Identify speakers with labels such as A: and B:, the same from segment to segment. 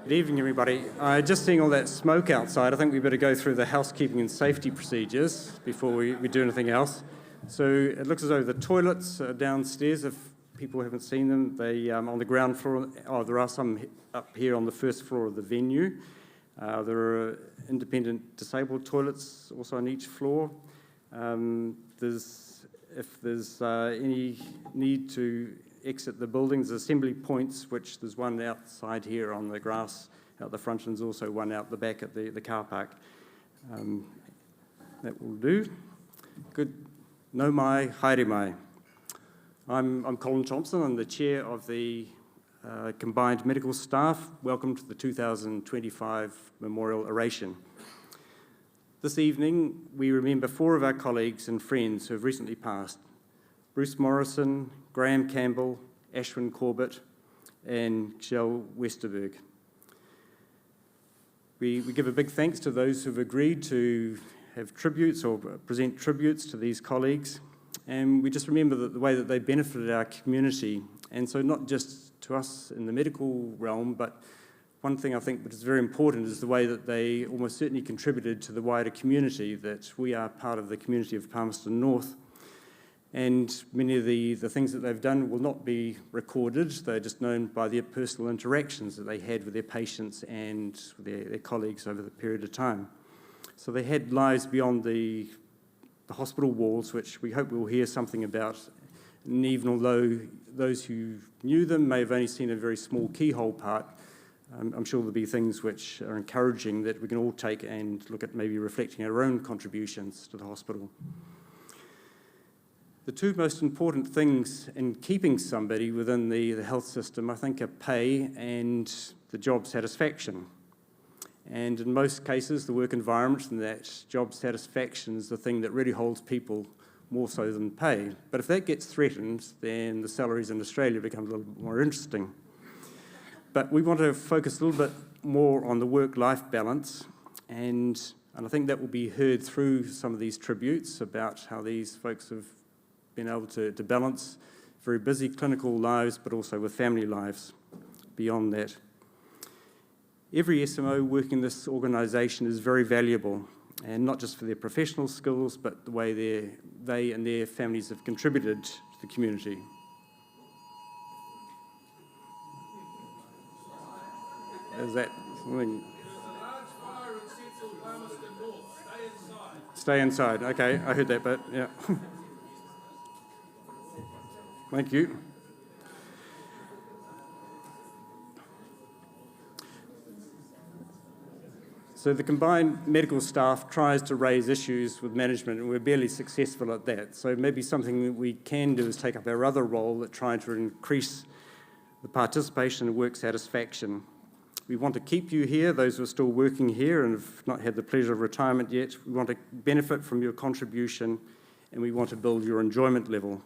A: Good evening, everybody. Just seeing all that smoke outside, I think we better go through the housekeeping and safety procedures before we do anything else. So it looks as though the toilets are downstairs. If people haven't seen them, they on the ground floor. Oh, there are some up here on the first floor of the venue. There are independent disabled toilets also on each floor. If there's any need to exit the buildings, assembly points, which there's one outside here on the grass out the front, and there's also one out the back at the car park. That will do. Good. No mai, haere mai. I'm Colin Thompson. I'm the chair of the combined medical staff. Welcome to the 2025 Memorial Oration. This evening, we remember 4 of our colleagues and friends who have recently passed: Bruce Morrison, Graham Campbell, Ashwin Corbett, and Kjell Westerberg. We give a big thanks to those who've agreed to have tributes or present tributes to these colleagues, and we just remember the way that they benefited our community, and so not just to us in the medical realm, but one thing I think which is very important is the way that they almost certainly contributed to the wider community, that we are part of the community of Palmerston North. And many of the things that they've done will not be recorded. They're just known by their personal interactions that they had with their patients and their colleagues over the period of time. So they had lives beyond the hospital walls, which we hope we'll hear something about. And even although those who knew them may have only seen a very small keyhole part, I'm sure there'll be things which are encouraging that we can all take and look at, maybe reflecting our own contributions to the hospital. The 2 most important things in keeping somebody within the health system, I think, are pay and the job satisfaction. And in most cases, the work environment and that job satisfaction is the thing that really holds people more so than pay. But if that gets threatened, then the salaries in Australia become a little bit more interesting. But we want to focus a little bit more on the work-life balance, and I think that will be heard through some of these tributes about how these folks have been able to balance very busy clinical lives, but also with family lives beyond that. Every SMO working in this organisation is very valuable, and not just for their professional skills, but the way they and their families have contributed to the community. Is that something? Stay inside. Okay, I heard that bit, yeah. Thank you. So the combined medical staff tries to raise issues with management, and we're barely successful at that. So maybe something that we can do is take up our other role at trying to increase the participation and work satisfaction. We want to keep you here, those who are still working here and have not had the pleasure of retirement yet. We want to benefit from your contribution, and we want to build your enjoyment level.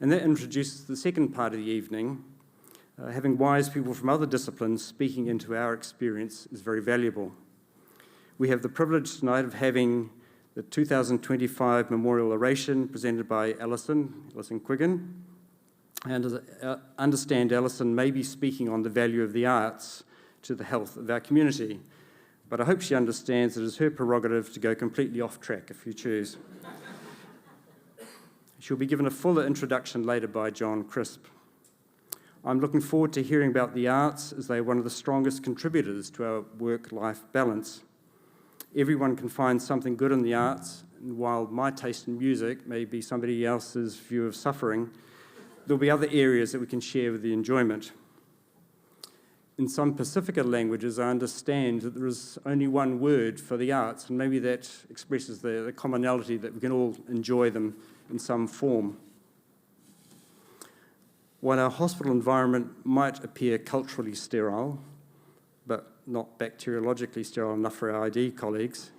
A: And that introduces the second part of the evening. Having wise people from other disciplines speaking into our experience is very valuable. We have the privilege tonight of having the 2025 Memorial Oration presented by Alison Quigan. And as I understand, Alison may be speaking on the value of the arts to the health of our community. But I hope she understands it is her prerogative to go completely off track if you choose. She'll be given a fuller introduction later by John Crisp. I'm looking forward to hearing about the arts, as they are one of the strongest contributors to our work-life balance. Everyone can find something good in the arts, and while my taste in music may be somebody else's view of suffering, there'll be other areas that we can share with the enjoyment. In some Pacifica languages, I understand that there is only one word for the arts, and maybe that expresses the commonality that we can all enjoy them in some form. While our hospital environment might appear culturally sterile, but not bacteriologically sterile enough for our ID colleagues,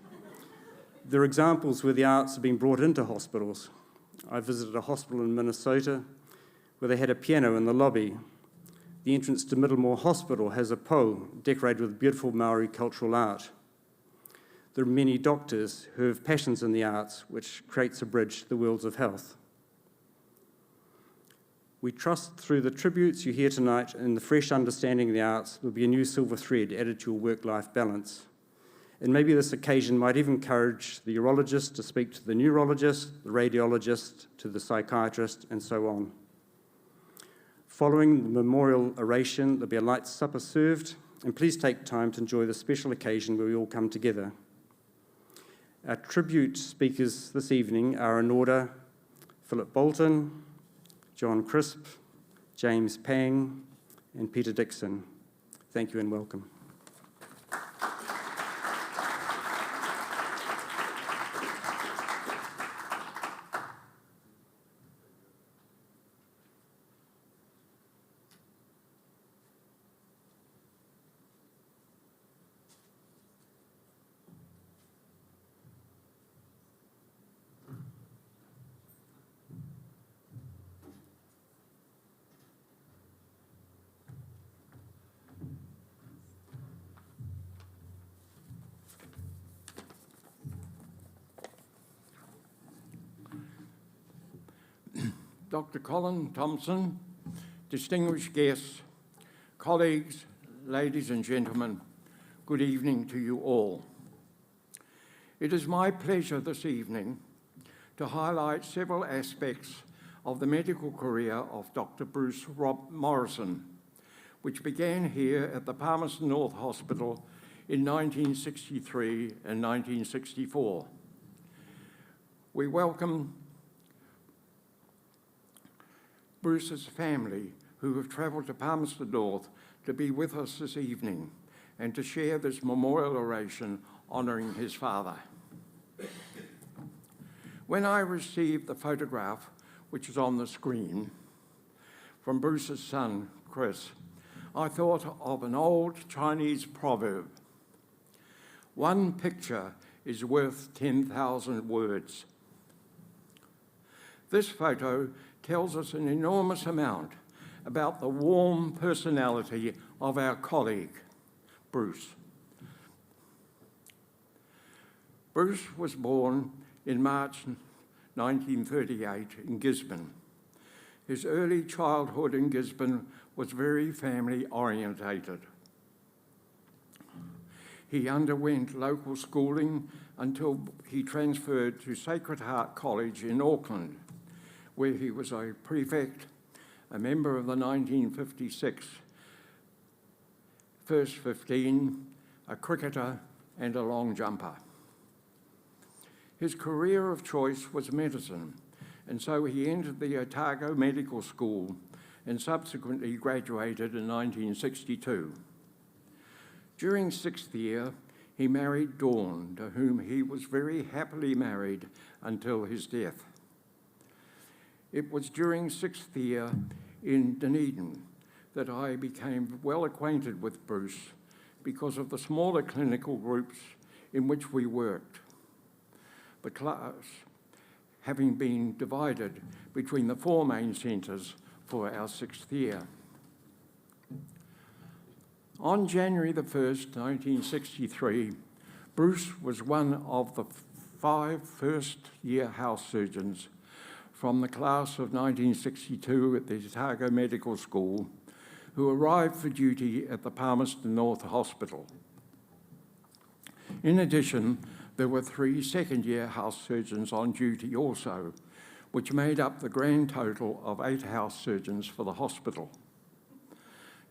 A: there are examples where the arts have been brought into hospitals. I visited a hospital in Minnesota where they had a piano in the lobby. The entrance to Middlemore Hospital has a po decorated with beautiful Maori cultural art. There are many doctors who have passions in the arts, which creates a bridge to the worlds of health. We trust through the tributes you hear tonight and the fresh understanding of the arts will be a new silver thread added to your work-life balance. And maybe this occasion might even encourage the urologist to speak to the neurologist, the radiologist, to the psychiatrist, and so on. Following the Memorial Oration, there'll be a light supper served, and please take time to enjoy the special occasion where we all come together. Our tribute speakers this evening are in order: Philip Bolton, John Crisp, James Pang, and Peter Dixon. Thank you and welcome.
B: Dr. Colin Thompson, distinguished guests, colleagues, ladies and gentlemen, good evening to you all. It is my pleasure this evening to highlight several aspects of the medical career of Dr. Bruce Morrison, which began here at the Palmerston North Hospital in 1963 and 1964. We welcome Bruce's family, who have travelled to Palmerston North to be with us this evening and to share this memorial oration honouring his father. When I received the photograph, which is on the screen, from Bruce's son, Chris, I thought of an old Chinese proverb: "One picture is worth 10,000 words." This photo tells us an enormous amount about the warm personality of our colleague, Bruce. Bruce was born in March 1938 in Gisborne. His early childhood in Gisborne was very family-orientated. He underwent local schooling until he transferred to Sacred Heart College in Auckland, where he was a prefect, a member of the 1956 First 15, a cricketer, and a long jumper. His career of choice was medicine, and so he entered the Otago Medical School and subsequently graduated in 1962. During sixth year, he married Dawn, to whom he was very happily married until his death. It was during sixth year in Dunedin that I became well acquainted with Bruce because of the smaller clinical groups in which we worked, the class having been divided between the four main centres for our sixth year. On January the 1st, 1963, Bruce was one of the 5 first-year house surgeons from the class of 1962 at the Otago Medical School, who arrived for duty at the Palmerston North Hospital. In addition, there were 3 second-year house surgeons on duty also, which made up the grand total of 8 house surgeons for the hospital.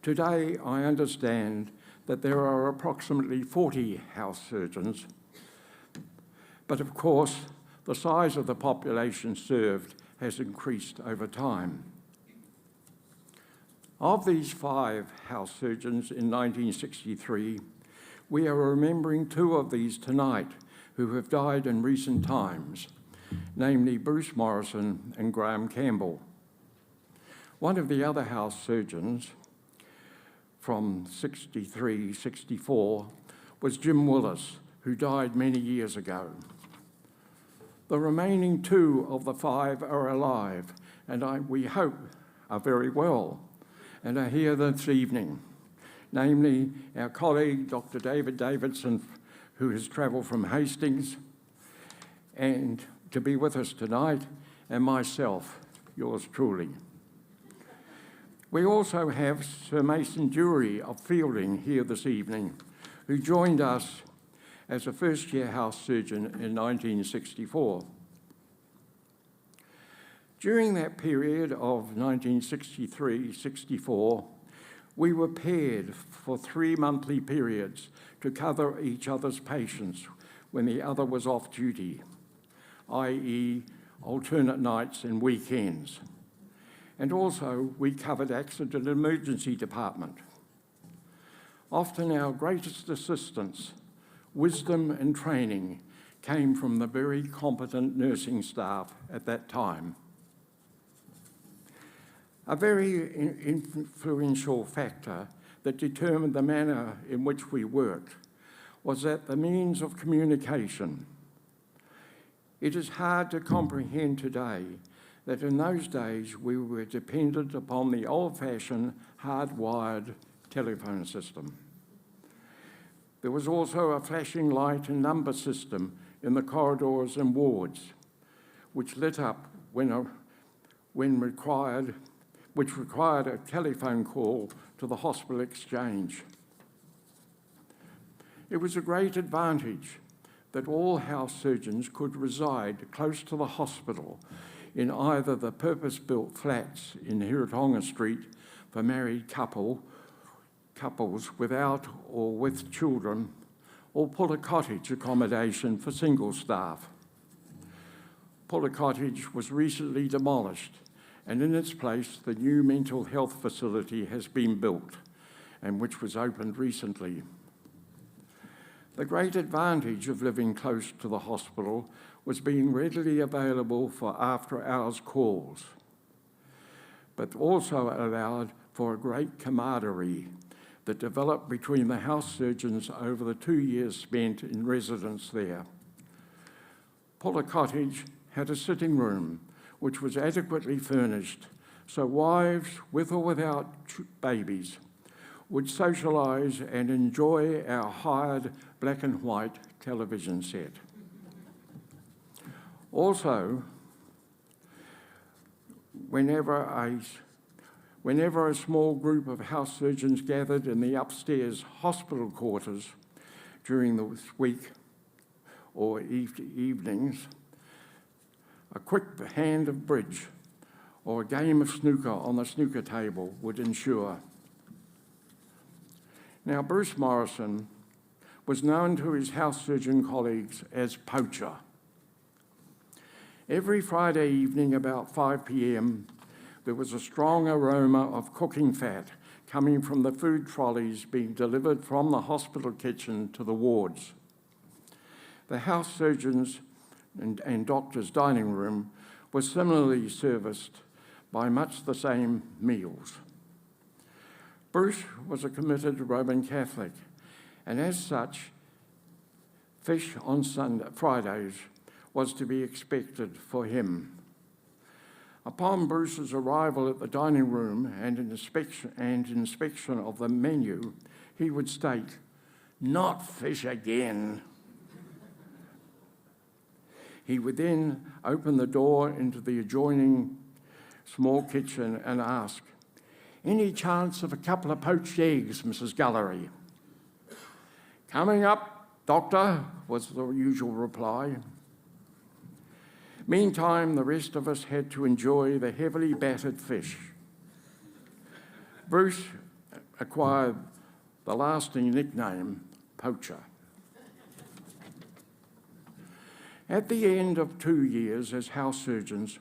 B: Today, I understand that there are approximately 40 house surgeons, but of course, the size of the population served has increased over time. Of these 5 house surgeons in 1963, we are remembering 2 of these tonight who have died in recent times, namely Bruce Morrison and Graham Campbell. One of the other house surgeons from 63-64 was Jim Willis, who died many years ago. The remaining 2 of the 5 are alive, and we hope are very well, and are here this evening, namely our colleague, Dr. David Davidson, who has travelled from Hastings and to be with us tonight, and myself, yours truly. We also have Sir Mason Dury of Fielding here this evening, who joined us as a first-year house surgeon in 1964. During that period of 1963-64, we were paired for 3 monthly periods to cover each other's patients when the other was off duty, i.e. alternate nights and weekends. And also, we covered accident and emergency department. Often our greatest assistance, wisdom and training came from the very competent nursing staff at that time. A very influential factor that determined the manner in which we worked was that the means of communication. It is hard to comprehend today that in those days we were dependent upon the old-fashioned hardwired telephone system. There was also a flashing light and number system in the corridors and wards, which lit up which required a telephone call to the hospital exchange. It was a great advantage that all house surgeons could reside close to the hospital in either the purpose-built flats in Hiratonga Street for married couples without or with children, or Pulla Cottage accommodation for single staff. Pulla Cottage was recently demolished, and in its place the new mental health facility has been built, and which was opened recently. The great advantage of living close to the hospital was being readily available for after-hours calls, but also allowed for a great camaraderie that developed between the house surgeons over the 2 years spent in residence there. Pulla Cottage had a sitting room which was adequately furnished, so wives, with or without babies, would socialise and enjoy our hired black and white television set. Also, whenever a small group of house surgeons gathered in the upstairs hospital quarters during the week or evenings, a quick hand of bridge or a game of snooker on the snooker table would ensure. Now, Bruce Morrison was known to his house surgeon colleagues as Poacher. Every Friday evening about 5 p.m, there was a strong aroma of cooking fat coming from the food trolleys being delivered from the hospital kitchen to the wards. The house surgeons and doctors' dining room was similarly serviced by much the same meals. Bruce was a committed Roman Catholic, and as such, fish on Fridays was to be expected for him. Upon Bruce's arrival at the dining room and inspection of the menu, he would state, "Not fish again." He would then open the door into the adjoining small kitchen and ask, "Any chance of a couple of poached eggs, Mrs. Gullery?" "Coming up, Doctor," was the usual reply. Meantime, the rest of us had to enjoy the heavily battered fish. Bruce acquired the lasting nickname, Poacher. At the end of 2 years as house surgeons,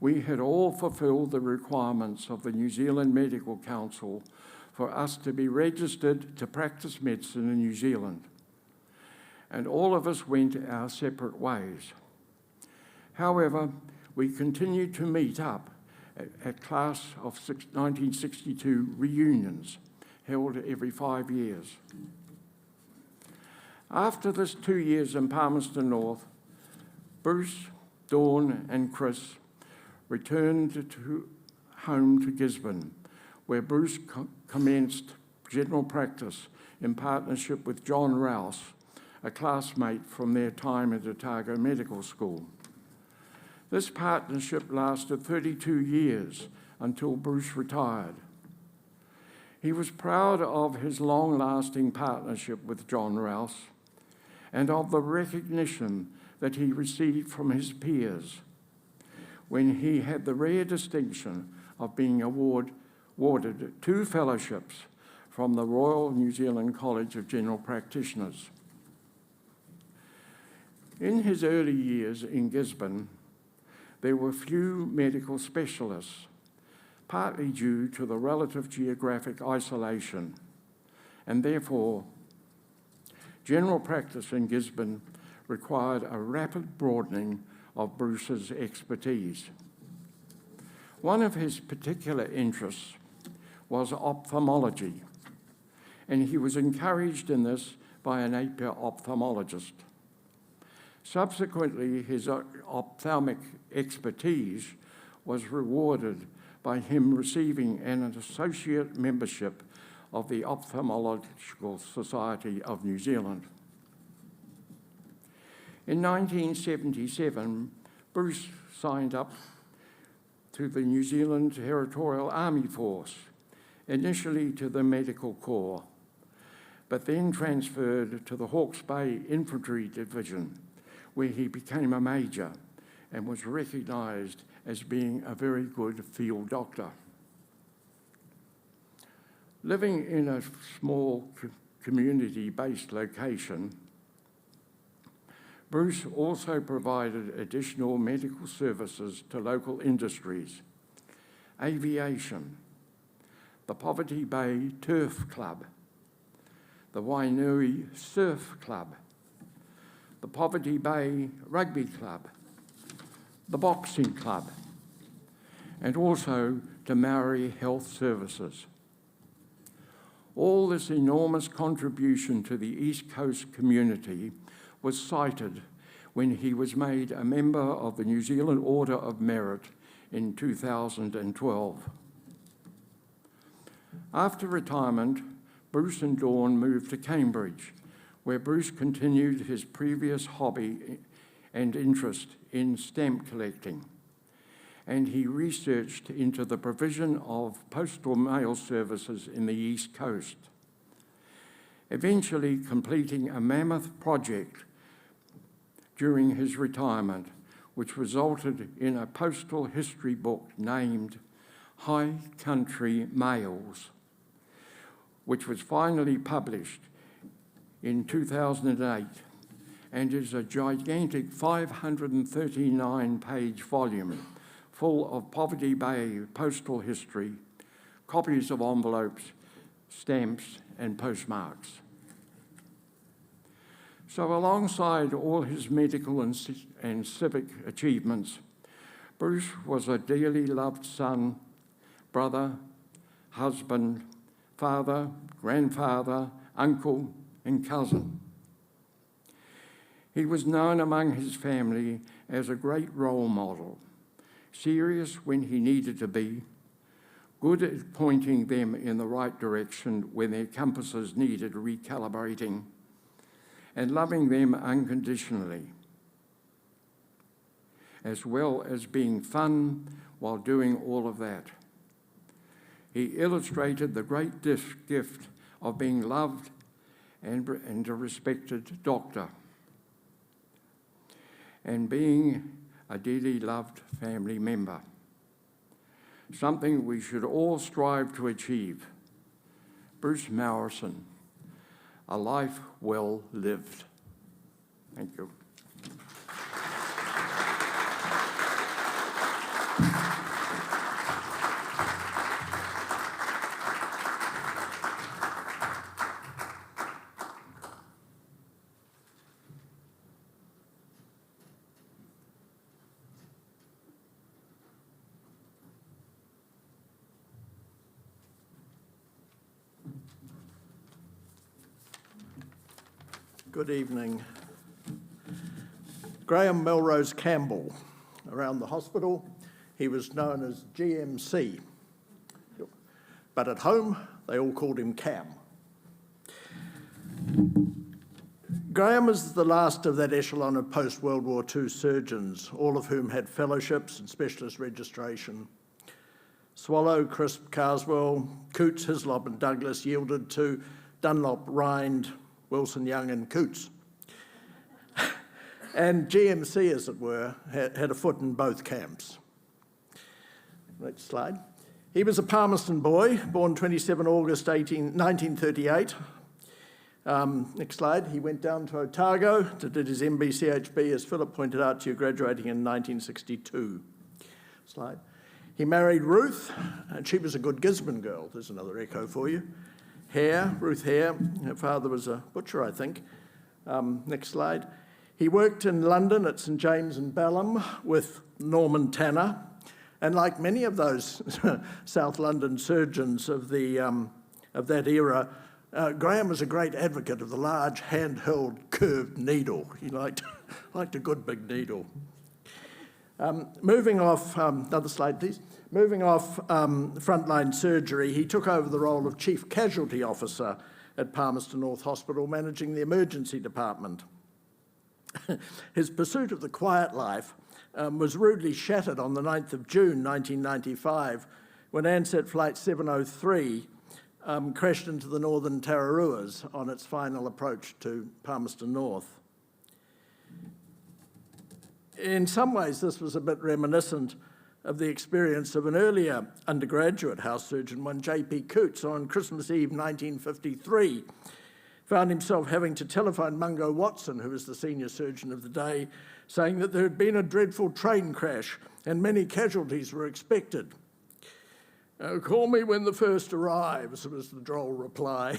B: we had all fulfilled the requirements of the New Zealand Medical Council for us to be registered to practice medicine in New Zealand, and all of us went our separate ways. However, we continued to meet up at class of 1962 reunions held every 5 years. After this 2 years in Palmerston North, Bruce, Dawn and Chris returned home to Gisborne, where Bruce commenced general practice in partnership with John Rouse, a classmate from their time at Otago Medical School. This partnership lasted 32 years until Bruce retired, He was proud of his long-lasting partnership with John Rouse and of the recognition that he received from his peers when he had the rare distinction of being awarded 2 fellowships from the Royal New Zealand College of General Practitioners. In his early years in Gisborne, there were few medical specialists, partly due to the relative geographic isolation, and therefore general practice in Gisborne required a rapid broadening of Bruce's expertise. One of his particular interests was ophthalmology, and he was encouraged in this by an Napier ophthalmologist. Subsequently, his ophthalmic expertise was rewarded by him receiving an associate membership of the Ophthalmological Society of New Zealand. In 1977, Bruce signed up to the New Zealand Territorial Army Force, initially to the Medical Corps, but then transferred to the Hawke's Bay Infantry Division, where he became a major and was recognised as being a very good field doctor. Living in a small community-based location, Bruce also provided additional medical services to local industries, aviation, the Poverty Bay Turf Club, the Wainui Surf Club, the Poverty Bay Rugby Club, the Boxing Club, and also to Maori Health Services. All this enormous contribution to the East Coast community was cited when he was made a member of the New Zealand Order of Merit in 2012. After retirement, Bruce and Dawn moved to Cambridge, where Bruce continued his previous hobby and interest in stamp collecting, and he researched into the provision of postal mail services in the East Coast, eventually completing a mammoth project during his retirement, which resulted in a postal history book named High Country Mails, which was finally published in 2008 and is a gigantic 539-page volume full of Poverty Bay postal history, copies of envelopes, stamps, and postmarks. So alongside all his medical and civic achievements, Bruce was a dearly loved son, brother, husband, father, grandfather, uncle, and cousin. He was known among his family as a great role model, serious when he needed to be, good at pointing them in the right direction when their compasses needed recalibrating, and loving them unconditionally, as well as being fun while doing all of that. He illustrated the great gift of being loved and a respected doctor, and being a dearly loved family member, something we should all strive to achieve. Bruce Morrison, a life well lived. Thank you.
C: Good evening. Graham Melrose Campbell. Around the hospital, he was known as GMC. But at home, they all called him Cam. Graham is the last of that echelon of post-World War II surgeons, all of whom had fellowships and specialist registration. Swallow, Crisp, Carswell, Cootes, Hislop and Douglas yielded to Dunlop, Rind, Wilson, Young and Cootes. And GMC, as it were, had a foot in both camps. Next slide. He was a Palmerston boy, born 27 August 1938. Next slide. He went down to Otago to do his MBCHB, as Philip pointed out to you, graduating in 1962. Slide. He married Ruth, and she was a good Gisborne girl. There's another echo for you. Ruth Hare. Her father was a butcher, I think. Next slide. He worked in London at St James and Balham with Norman Tanner, and like many of those South London surgeons of that era, Graham was a great advocate of the large handheld curved needle. He liked a good big needle. Moving off, another slide please. Moving off frontline surgery, he took over the role of Chief Casualty Officer at Palmerston North Hospital, managing the emergency department. His pursuit of the quiet life was rudely shattered on the 9th of June 1995 when Ansett Flight 703 crashed into the Northern Tararuas on its final approach to Palmerston North. In some ways, this was a bit reminiscent of the experience of an earlier undergraduate house surgeon, one J.P. Cootes, on Christmas Eve 1953, found himself having to telephone Mungo Watson, who was the senior surgeon of the day, saying that there had been a dreadful train crash and many casualties were expected. Call me when the first arrives, was the droll reply.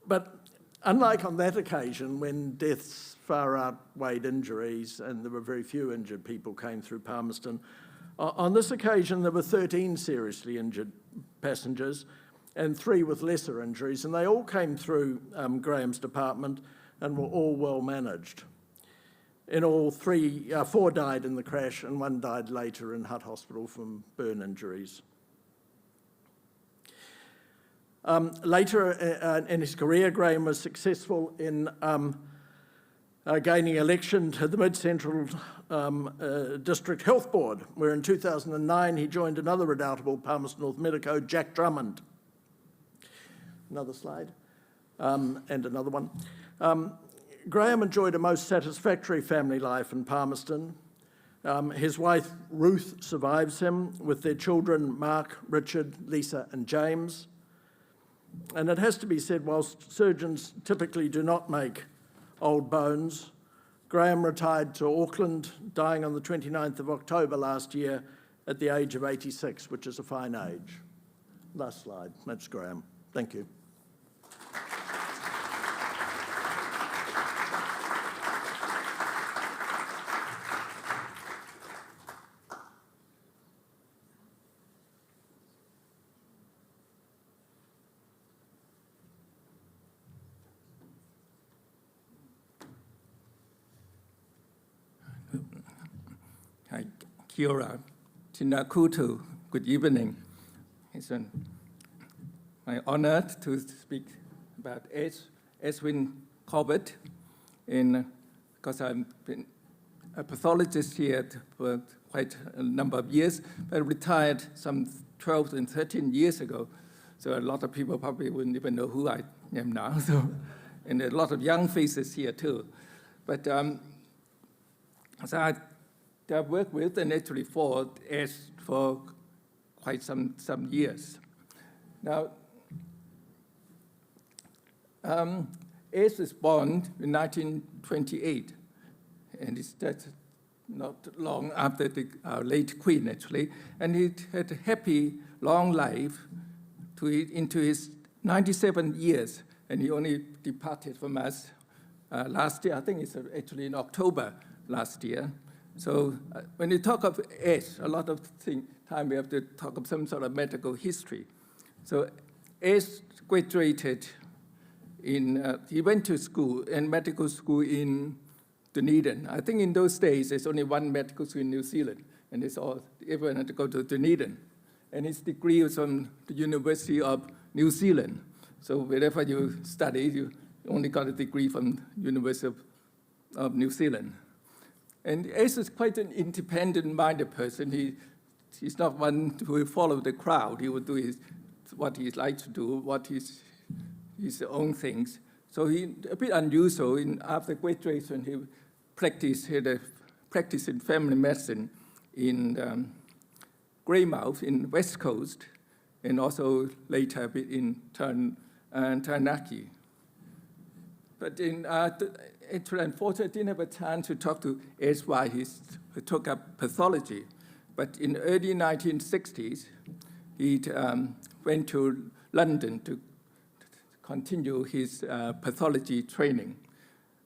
C: But unlike on that occasion, when deaths far outweighed injuries and there were very few injured people came through Palmerston, on this occasion there were 13 seriously injured passengers and 3 with lesser injuries, and they all came through Graham's department and were all well managed. In all, 4 died in the crash and 1 died later in Hutt Hospital from burn injuries. Later in his career, Graham was successful in gaining election to the Mid-Central District Health Board, where in 2009 he joined another redoubtable Palmerston North medico, Jack Drummond. Another slide, and another one. Graham enjoyed a most satisfactory family life in Palmerston. His wife, Ruth, survives him with their children, Mark, Richard, Lisa, and James. And it has to be said, whilst surgeons typically do not make old bones, Graham retired to Auckland, dying on the 29th of October last year at the age of 86, which is a fine age. Last slide, that's Graham. Thank you.
D: Hi, kia ora, tina kutu, good evening. It's my honor to speak about Edwin Corbett, because I've been a pathologist here for quite a number of years, but retired some 12 and 13 years ago. So a lot of people probably wouldn't even know who I am now. So, and a lot of young faces here too. But so I've worked with and actually for Ace for quite some years. Now, Ace was born in 1928, and it's not long after our late Queen, actually, and he had a happy, long life into his 97 years, and he only departed from us last year. I think it's actually in October last year. So when you talk of Ace, a lot of time we have to talk of some sort of medical history. So Ace graduated he went to school, medical school in Dunedin. I think in those days, there's only one medical school in New Zealand, and everyone had to go to Dunedin. And his degree was from the University of New Zealand. So wherever you study, you only got a degree from University of New Zealand. And Ace is quite an independent-minded person. He he's not one who will follow the crowd. He would do what he likes to do, his own things. So he a bit unusual. After graduation, he had a practice in family medicine in Greymouth in West Coast, and also later a bit in Taranaki. But unfortunately, I didn't have a chance to talk to S. why he took up pathology. But in early 1960s, he went to London to continue his pathology training.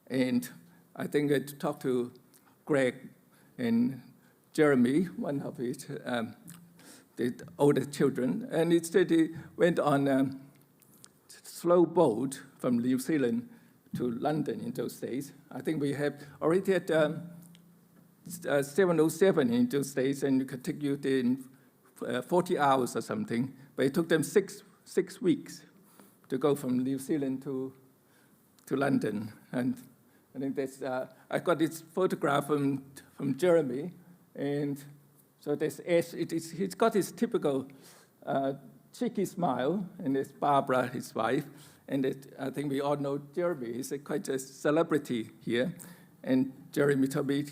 D: And I think I talked to Greg and Jeremy, one of his the older children, and he said he went on a slow boat from New Zealand to London in those days. I think we have already had 707 in those days, and it could take you in 40 hours or something. But it took them six weeks to go from New Zealand to London. And I think that's, I got this photograph from Jeremy, and so there's S. He's got his typical cheeky smile, and there's Barbara, his wife, and I think we all know Jeremy. He's quite a celebrity here, and Jeremy told me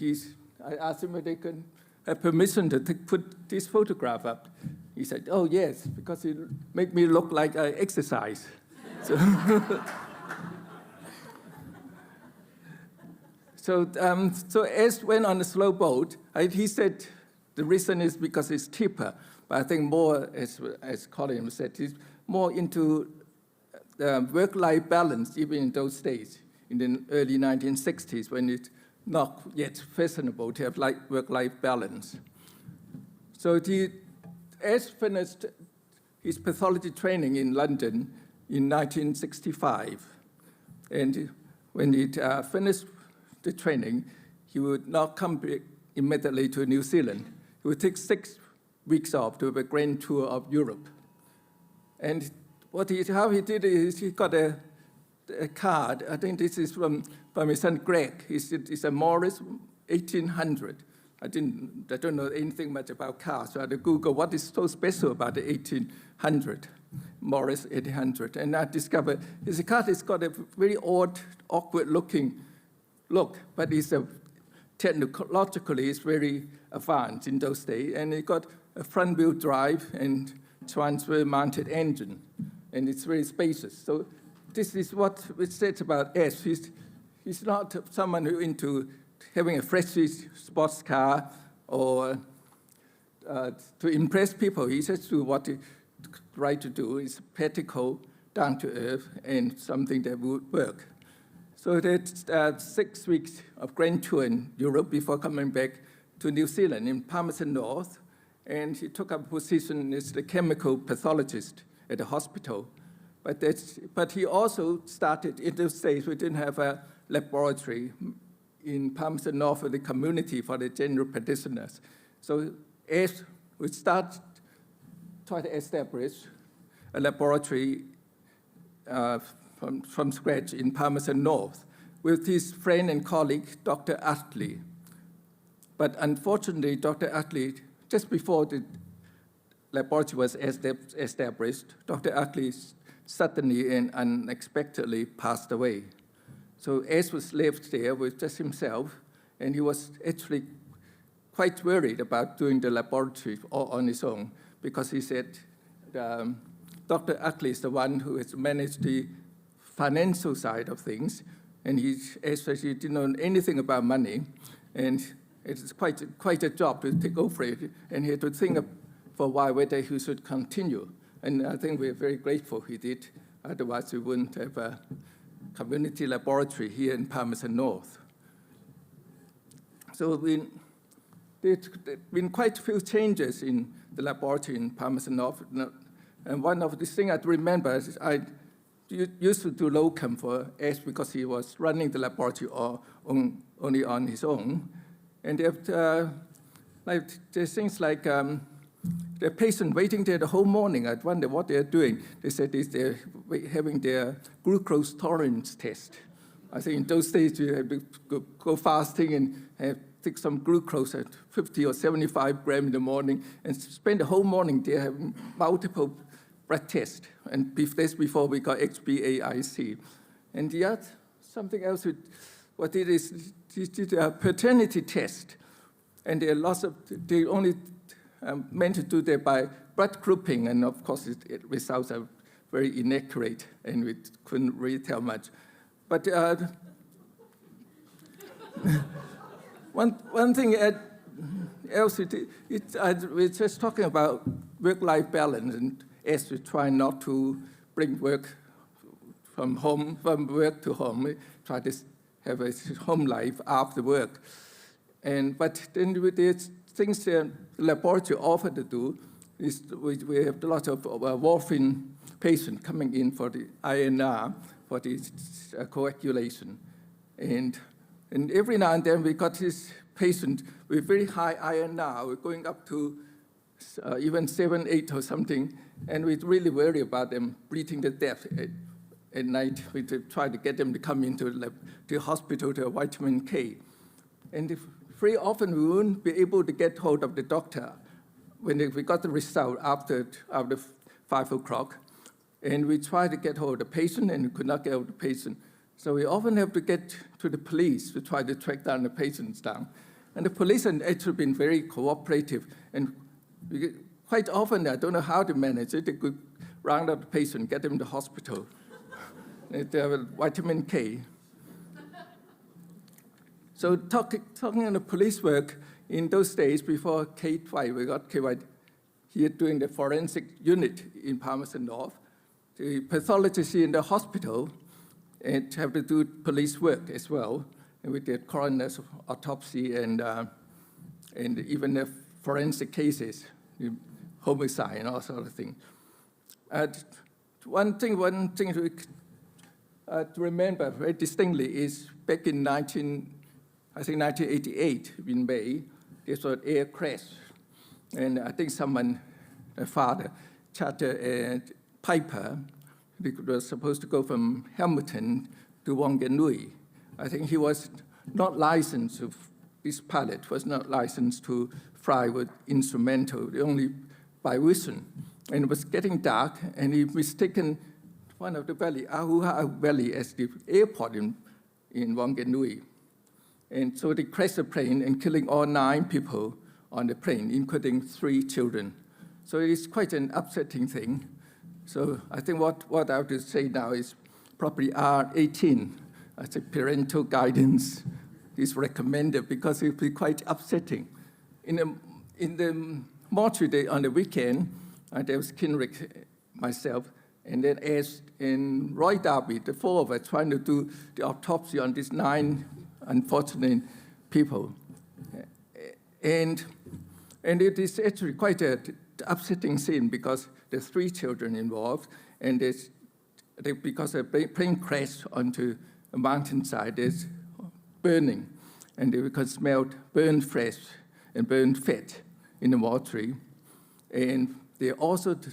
D: I asked him if they could have permission to put this photograph up. He said, "Oh yes, because it make me look like I exercise." So S went on a slow boat. He said the reason is because it's cheaper, but I think more, as Colin said, he's more into work-life balance, even in those days, in the early 1960s, when it's not yet fashionable to have work-life balance. So S finished his pathology training in London in 1965. And when he finished the training, he would not come back immediately to New Zealand. He would take 6 weeks off to have a grand tour of Europe. And how he did it is he got a card. I think this is from his son Greg. It's a Morris 1800. I don't know anything much about cars, so I had to Google what is so special about the 1800, Morris 1800. And I discovered his car has got a very odd, awkward-looking look, but it's technologically it's very advanced in those days. And it got a front-wheel drive and transfer-mounted engine, and it's very spacious. So this is what it says about S. He's not someone who's into having a flashy sports car or to impress people. He just do what he tried to do is practical, down to earth, and something that would work. So that's 6 weeks of grand tour in Europe before coming back to New Zealand in Palmerston North, and he took up a position as the chemical pathologist at the hospital. But he also started, in those days, we didn't have a laboratory in Palmerston North for the community for the general practitioners. So as we try to establish a laboratory from scratch in Palmerston North with his friend and colleague, Dr. Utley. But unfortunately, Dr. Utley, just before the laboratory was established, Dr. Utley suddenly and unexpectedly passed away. So S was left there with just himself, and he was actually quite worried about doing the laboratory all on his own, because he said Dr. Utley is the one who has managed the financial side of things, and he especially didn't know anything about money, and it's quite a job to take over it, and he had to think for a while whether he should continue. And I think we're very grateful he did, otherwise we wouldn't have a community laboratory here in Palmerston North. So there's been quite a few changes in the laboratory in Palmerston North, and one of the things I remember is I used to do locum for S because he was running the laboratory only on his own. And there's things like the patient waiting there the whole morning. I'd wonder what they're doing. They said they're having their glucose tolerance test. I think in those days you had to go fasting and have take some glucose at 50 or 75 grams in the morning and spend the whole morning there having multiple blood tests. And this before we got HbA1c. And the other, something else, what it is, he did a paternity test. And there are lots of, they only meant to do that by blood grouping. And of course, it results are very inaccurate, and we couldn't really tell much. But one thing else, we're just talking about work-life balance, and as we try not to bring work from work to home, we try to have a home life after work. But then with these things the laboratory offered to do is we have a lot of warfarin patients coming in for the INR, for this coagulation. And every now and then we got this patient with very high INR. We're going up to even 7, 8 or something, and we really worry about them bleeding to death at night. We try to get them to come into the hospital to vitamin K. And very often we wouldn't be able to get hold of the doctor when we got the result after 5 o'clock. And we tried to get hold of the patient and we could not get hold of the patient. So we often have to get to the police to try to track down the patients down. And the police have actually been very cooperative. And quite often, I don't know how to manage it, they could round up the patient, get them to the hospital. They have vitamin K. So talking on the police work, in those days before K-5, we got K-5 here doing the forensic unit in Palmerston North. The pathologists in the hospital and have to do police work as well. And we did coroner's autopsy and even the forensic cases, homicide and all sort of things. One thing to remember very distinctly is back in 1988 in May, there was an air crash. And I think someone, a father, chartered a Piper. They were supposed to go from Hamilton to Wanganui. I think he was not licensed, this pilot was not licensed to fly with instrumental, only by vision. And it was getting dark, and he mistaken one of the valley, Ahuha Valley, as the airport in Wanganui. And so they crashed the plane and killing all 9 people on the plane, including 3 children. So it's quite an upsetting thing. So I think what I have to say now is probably R18, as a parental guidance is recommended because it will be quite upsetting. In the mortuary day on the weekend, there was Kinrick, myself, and then as in Roy Darby, the 4 of us trying to do the autopsy on these 9 unfortunate people. And it is actually quite an upsetting scene because there's 3 children involved, and because a plane crashed onto a mountainside, there's burning, and they could smell burned flesh and burned fat in the mortuary. And the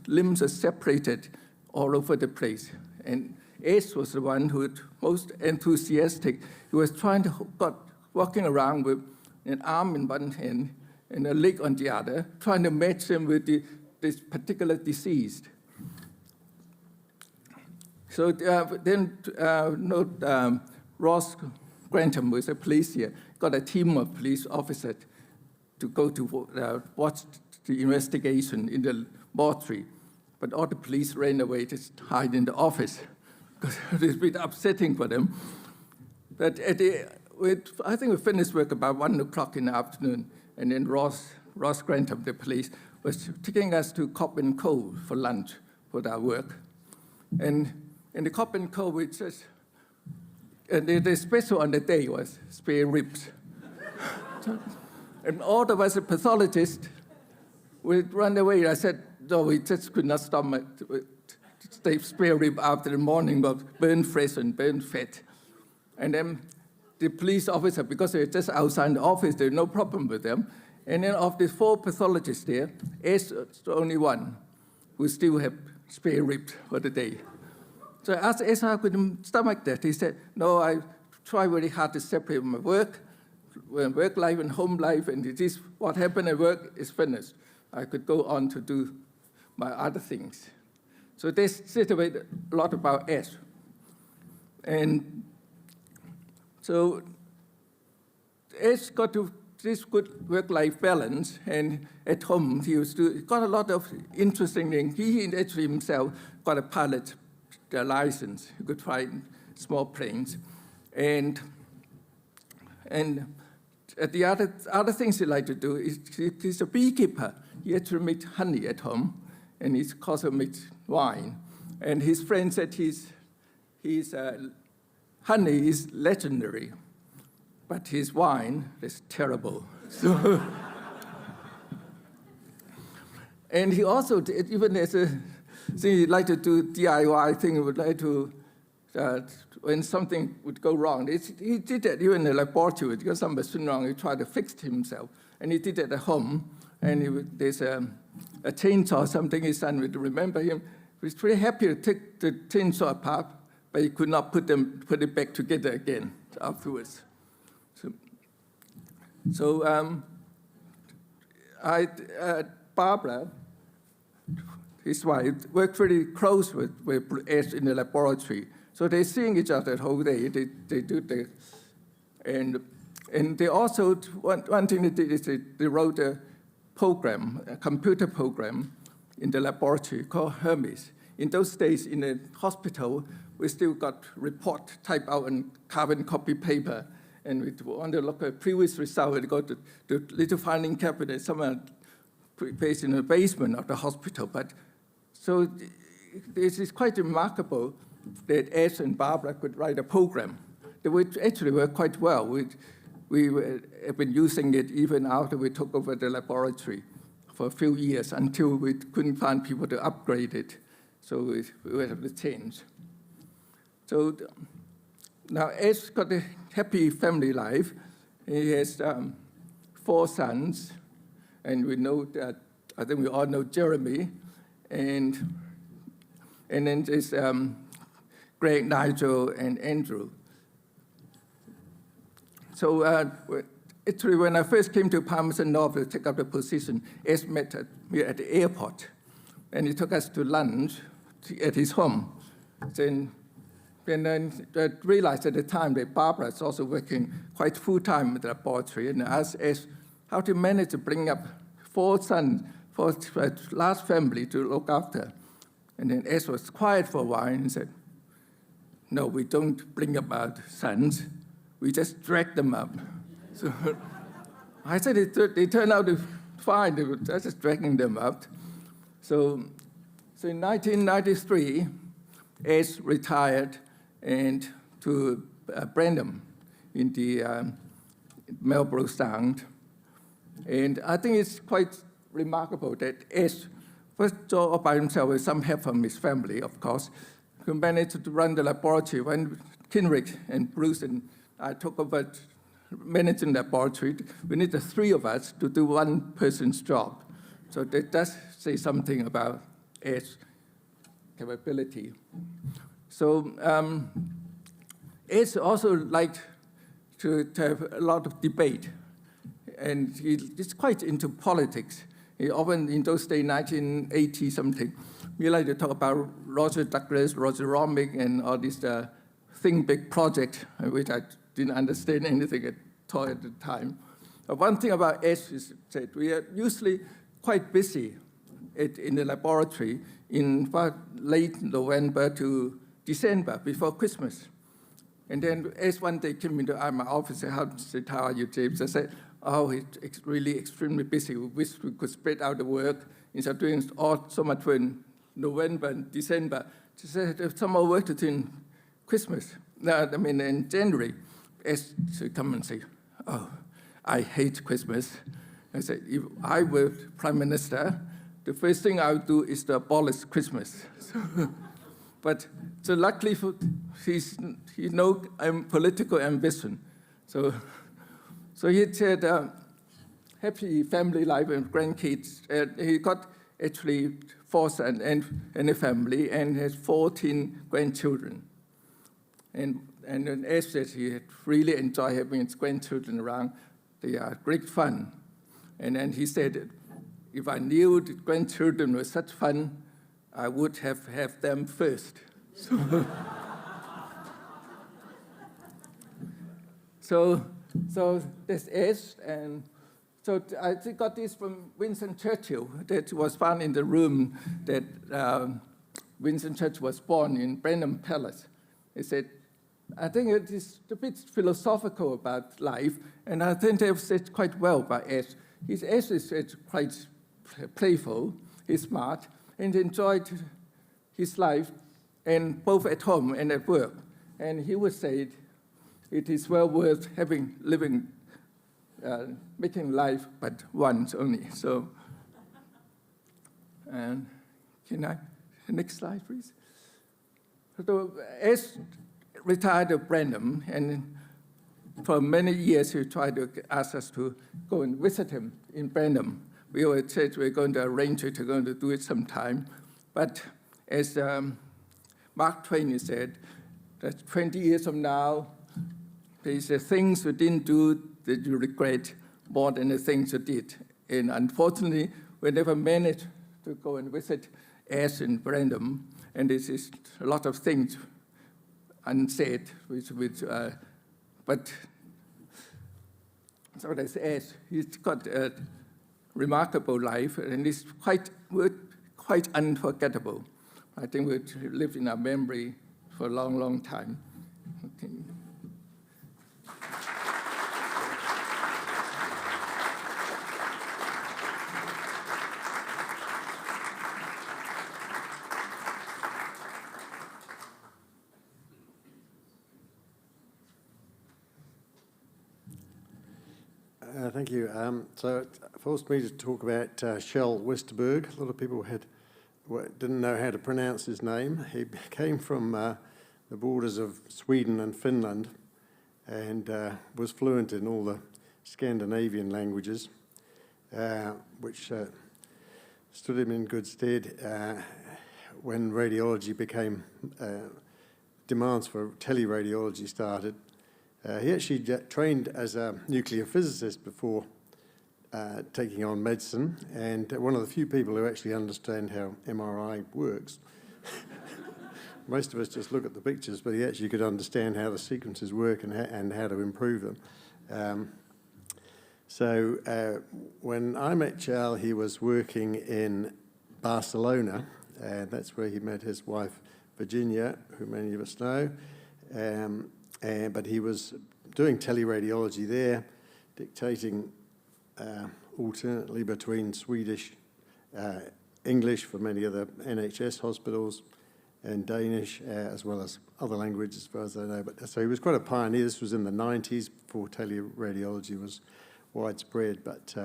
D: limbs are separated all over the place. And Ace was the one who was most enthusiastic. He was walking around with an arm in one hand and a leg on the other, trying to match them with this particular deceased. So Ross Grantham was a police here, got a team of police officers to go to watch the investigation in the mortuary. But all the police ran away, just hide in the office, because it's been upsetting for them. But I think we finished work about 1 o'clock in the afternoon, and then Ross Grantham, the police, was taking us to Cop and Co for lunch for our work. And in the Cop and Co, we just, and the special on the day was spare ribs. And all of us, pathologists, we ran away. I said, no, we just could not stomach the spare rib after the morning of burned flesh and burned fat. And then the police officer, because they're just outside the office, there's no problem with them. And then of the 4 pathologists there, Ace is the only one who still have spare ribs for the day. So I asked Ace how could he stomach that. He said, no, I try very hard to separate my work work life and home life, and it is what happened at work is finished. I could go on to do my other things. So this said a lot about S. And so S got to this good work-life balance, and at home he got a lot of interesting things. He actually himself got a pilot license. He could fly small planes, and the other things he liked to do is he's a beekeeper. He actually makes honey at home, and he also makes wine. And his friend said his honey is legendary, but his wine is terrible. So, and he also, even as a thing, he liked to do DIY thing. He would like to, when something would go wrong, he did that even in the laboratory. Because something was wrong, he tried to fix it himself. And he did it at home. And there's a chainsaw or something. His son would remember him. He was pretty happy to take the chainsaw apart, but he could not put it back together again afterwards. So Barbara, his wife, worked very close with Ed in the laboratory. So they're seeing each other the whole day. They do the, and they also, one thing they did is they wrote a program, a computer program in the laboratory called Hermes. In those days in the hospital, we still got report typed out on carbon copy paper. And we want to look at previous result. We go to the little filing cabinet somewhere placed in the basement of the hospital. But so this is quite remarkable that Ed and Barbara could write a program. They would actually work quite well. We have been using it even after we took over the laboratory for a few years until we couldn't find people to upgrade it. So we had to change. So now Ed's got a happy family life. He has 4 sons, and we know that, I think we all know Jeremy, and then there's Greg, Nigel, and Andrew. So actually, when I first came to Palmerston North to take up the position, Ed met me at the airport, and he took us to lunch at his home. And then I realized at the time that Barbara is also working quite full-time with the laboratory, and I asked Ed how to manage to bring up 4 sons for a large family to look after. And then Ed was quiet for a while and said, "No, we don't bring up our sons. We just drag them up." So I said they turned out fine. They were just dragging them up. So in 1993, Ed retired and to Brandon in the Melbourne Sound. And I think it's quite remarkable that Ed, first all by himself with some help from his family, of course, who managed to run the laboratory. When Kinrick and Bruce and I took over managing the laboratory, we needed 3 of us to do one person's job. So that does say something about Ed's capability. So Ed also liked to have a lot of debate, and he's quite into politics. He often, in those days, 1980 something, we like to talk about Roger Douglas, Roger Romick, and all this Think Big project, which I didn't understand anything at all at the time. But one thing about Ed is that we are usually quite busy in the laboratory in late November to December, before Christmas. And then Ed one day came into my office and said, "How are you, James?" I said, "Oh, it's really extremely busy. We wish we could spread out the work instead of doing so much in November and December. She said, "There's some more work to do in Christmas." In January. Ed should come and say, "Oh, I hate Christmas." I said, "If I were Prime Minister, the first thing I would do is to abolish Christmas." So luckily, he knows political ambition. So he said, happy family life and grandkids. He got actually 4 sons and a family, and has 14 grandchildren. And And then S said he had really enjoyed having his grandchildren around. They are great fun. And then he said, if I knew the grandchildren were such fun, I would have them first. So there's S, and so I got this from Winston Churchill, that was found in the room that Winston Churchill was born in Blenheim Palace. He said, I think it is a bit philosophical about life, and I think they've said quite well by S. His S is quite playful, he's smart, and enjoyed his life, and both at home and at work. And he would say it is well worth making life but once only. So, and next slide, please. So S retired at Brenham, and for many years he tried to ask us to go and visit him in Brenham. We always said we're going to arrange it, we're going to do it sometime. But as Mark Twain said, that 20 years from now, there's the things you didn't do that you regret more than the things you did. And unfortunately, we never managed to go and visit S in Brenham, and this is a lot of things unsaid, but so that's S. He's got a remarkable life, and it's quite unforgettable. I think we live in our memory for a long, long time. Okay.
E: Thank you. So it forced me to talk about Shell Westerberg. A lot of people didn't know how to pronounce his name. He came from the borders of Sweden and Finland, and was fluent in all the Scandinavian languages, which stood him in good stead when radiology became, demands for teleradiology started. He actually trained as a nuclear physicist before taking on medicine, and one of the few people who actually understand how MRI works. Most of us just look at the pictures, but he actually could understand how the sequences work and how to improve them. So when I met Charles, he was working in Barcelona, and that's where he met his wife, Virginia, who many of us know. But he was doing teleradiology there, dictating alternately between Swedish, English for many of the NHS hospitals, and Danish, as well as other languages, as far as I know. But so he was quite a pioneer. This was in the 90s, before teleradiology was widespread, but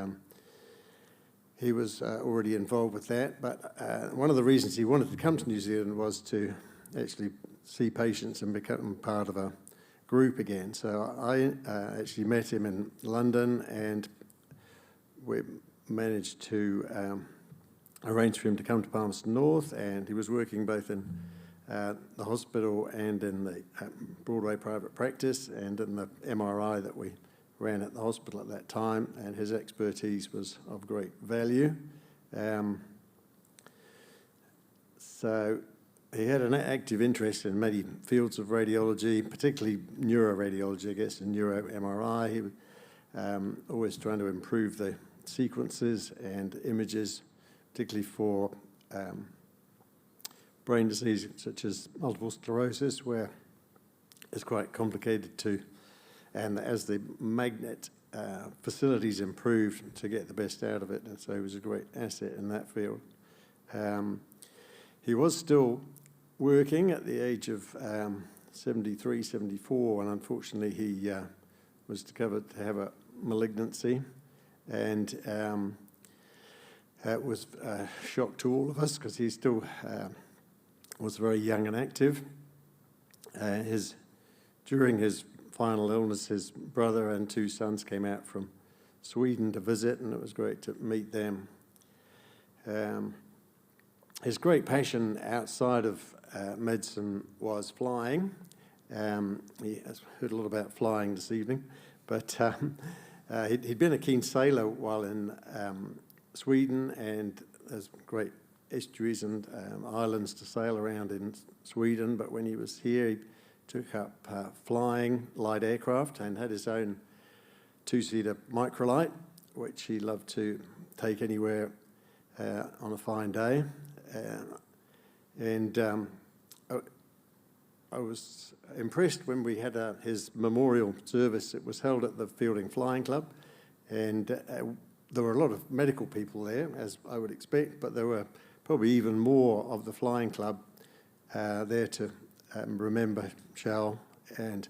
E: he was already involved with that. But one of the reasons he wanted to come to New Zealand was to actually see patients and become part of a group again. So I actually met him in London, and we managed to arrange for him to come to Palmerston North, and he was working both in the hospital and in the Broadway private practice and in the MRI that we ran at the hospital at that time, and his expertise was of great value. So he had an active interest in many fields of radiology, particularly neuroradiology, I guess, and neuro-MRI. He was always trying to improve the sequences and images, particularly for brain disease such as multiple sclerosis, where it's quite complicated to, and as the magnet facilities improved, to get the best out of it, and so he was a great asset in that field. He was still working at the age of 73, 74, and unfortunately he was discovered to have a malignancy, and it was a shock to all of us because he still was very young and active. During his final illness, his brother and two sons came out from Sweden to visit, and it was great to meet them. His great passion outside of medicine was flying, He has heard a lot about flying this evening, but he'd been a keen sailor while in Sweden, and there's great estuaries and islands to sail around in Sweden, but when he was here, he took up flying light aircraft and had his own two-seater microlight, which he loved to take anywhere on a fine day. I was impressed when we had his memorial service. It was held at the Fielding Flying Club, and there were a lot of medical people there, as I would expect, but there were probably even more of the flying club there to remember Charles. And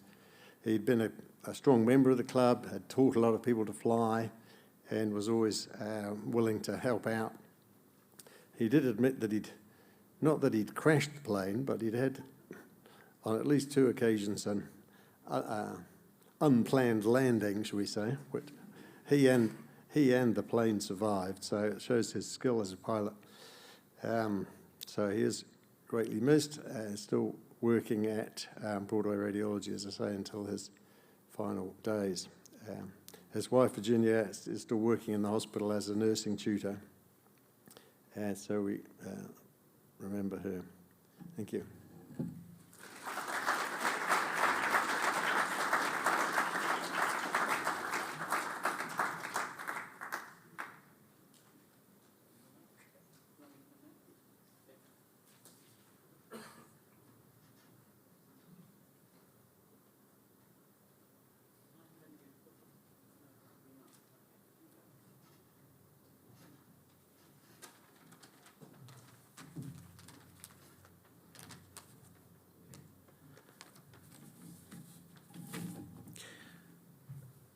E: he'd been a strong member of the club, had taught a lot of people to fly, and was always willing to help out. He did admit that not that he'd crashed the plane, but he'd had on at least 2 occasions an unplanned landing, shall we say, which he and the plane survived, so it shows his skill as a pilot. So he is greatly missed, still working at Broadway Radiology, as I say, until his final days. His wife, Virginia, is still working in the hospital as a nursing tutor, and so we remember her. Thank you.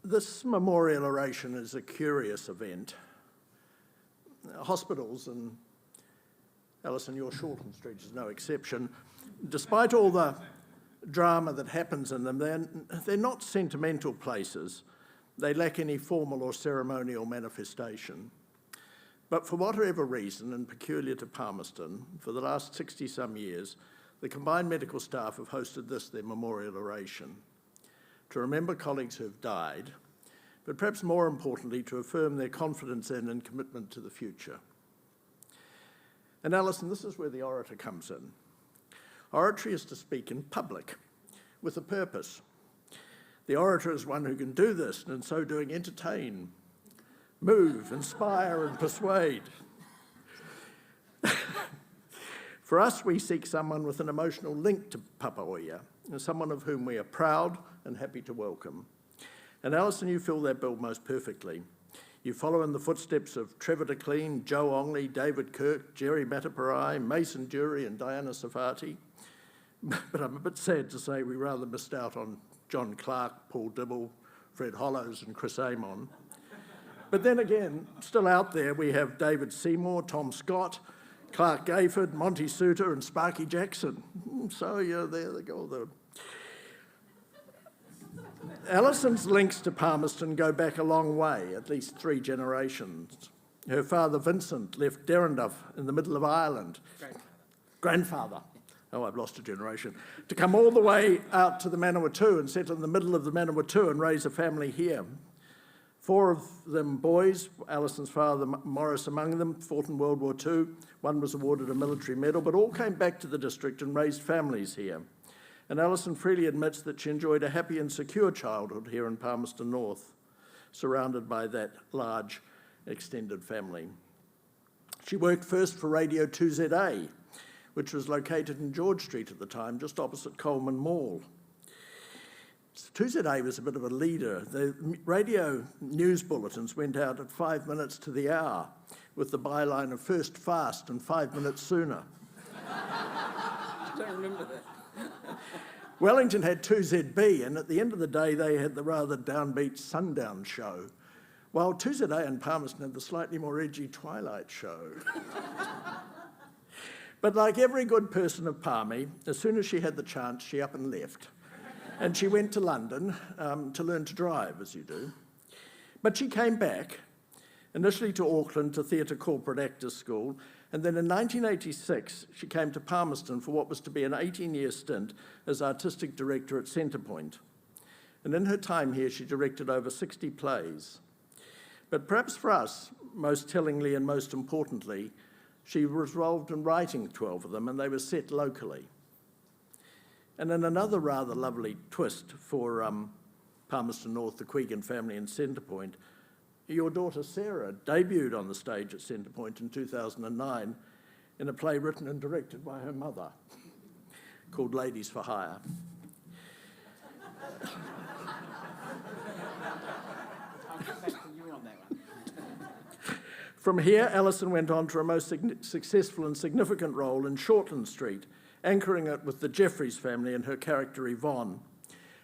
C: This memorial oration is a curious event. Hospitals, and Alison, your Shorten Street is no exception, despite all the drama that happens in them, they're not sentimental places. They lack any formal or ceremonial manifestation. But for whatever reason, and peculiar to Palmerston, for the last 60-some years, the combined medical staff have hosted this, their memorial oration, to remember colleagues who have died, but perhaps more importantly, to affirm their confidence in and commitment to the future. And Alison, this is where the orator comes in. Oratory is to speak in public, with a purpose. The orator is one who can do this, and in so doing entertain, move, inspire, and persuade. For us, we seek someone with an emotional link to Papaoiea, and someone of whom we are proud and happy to welcome. And Alison, you fill that bill most perfectly. You follow in the footsteps of Trevor DeClean, Joe Ongley, David Kirk, Jerry Mataparai, Mason Dury, and Diana Safati. But I'm a bit sad to say we rather missed out on John Clark, Paul Dibble, Fred Hollows, and Chris Amon. But then again, still out there, we have David Seymour, Tom Scott, Clark Gayford, Monty Suter, and Sparky Jackson. So, yeah, there they go. Alison's links to Palmerston go back a long way, at least 3 generations. Her father, Vincent, left Derrynduff in the middle of Ireland. Grandfather. Oh, I've lost a generation. To come all the way out to the Manawatu and settle in the middle of the Manawatu and raise a family here. 4 of them boys, Alison's father, Morris, among them, fought in World War II. 1 was awarded a military medal, but all came back to the district and raised families here. And Alison freely admits that she enjoyed a happy and secure childhood here in Palmerston North, surrounded by that large, extended family. She worked first for Radio 2ZA, which was located in George Street at the time, just opposite Coleman Mall. 2ZA was a bit of a leader. The radio news bulletins went out at 5 minutes to the hour with the byline of first fast and 5 minutes sooner.
F: I don't remember that.
C: Wellington had 2ZB, and at the end of the day, they had the rather downbeat sundown show, while 2ZA and Palmerston had the slightly more edgy twilight show. But like every good person of Palmy, as soon as she had the chance, she up and left. And she went to London to learn to drive, as you do. But she came back, initially to Auckland, to Theatre Corporate Actors School, And then in 1986, she came to Palmerston for what was to be an 18-year stint as artistic director at Centrepoint. And in her time here, she directed over 60 plays. But perhaps for us, most tellingly and most importantly, she was involved in writing 12 of them, and they were set locally. And in another rather lovely twist for Palmerston North, the Quigan family in Centrepoint, your daughter Sarah debuted on the stage at Centrepoint in 2009 in a play written and directed by her mother called Ladies for Hire.
F: I'll come back to you on that one.
C: From here, Alison went on to a most successful and significant role in Shortland Street, anchoring it with the Jeffreys family and her character Yvonne.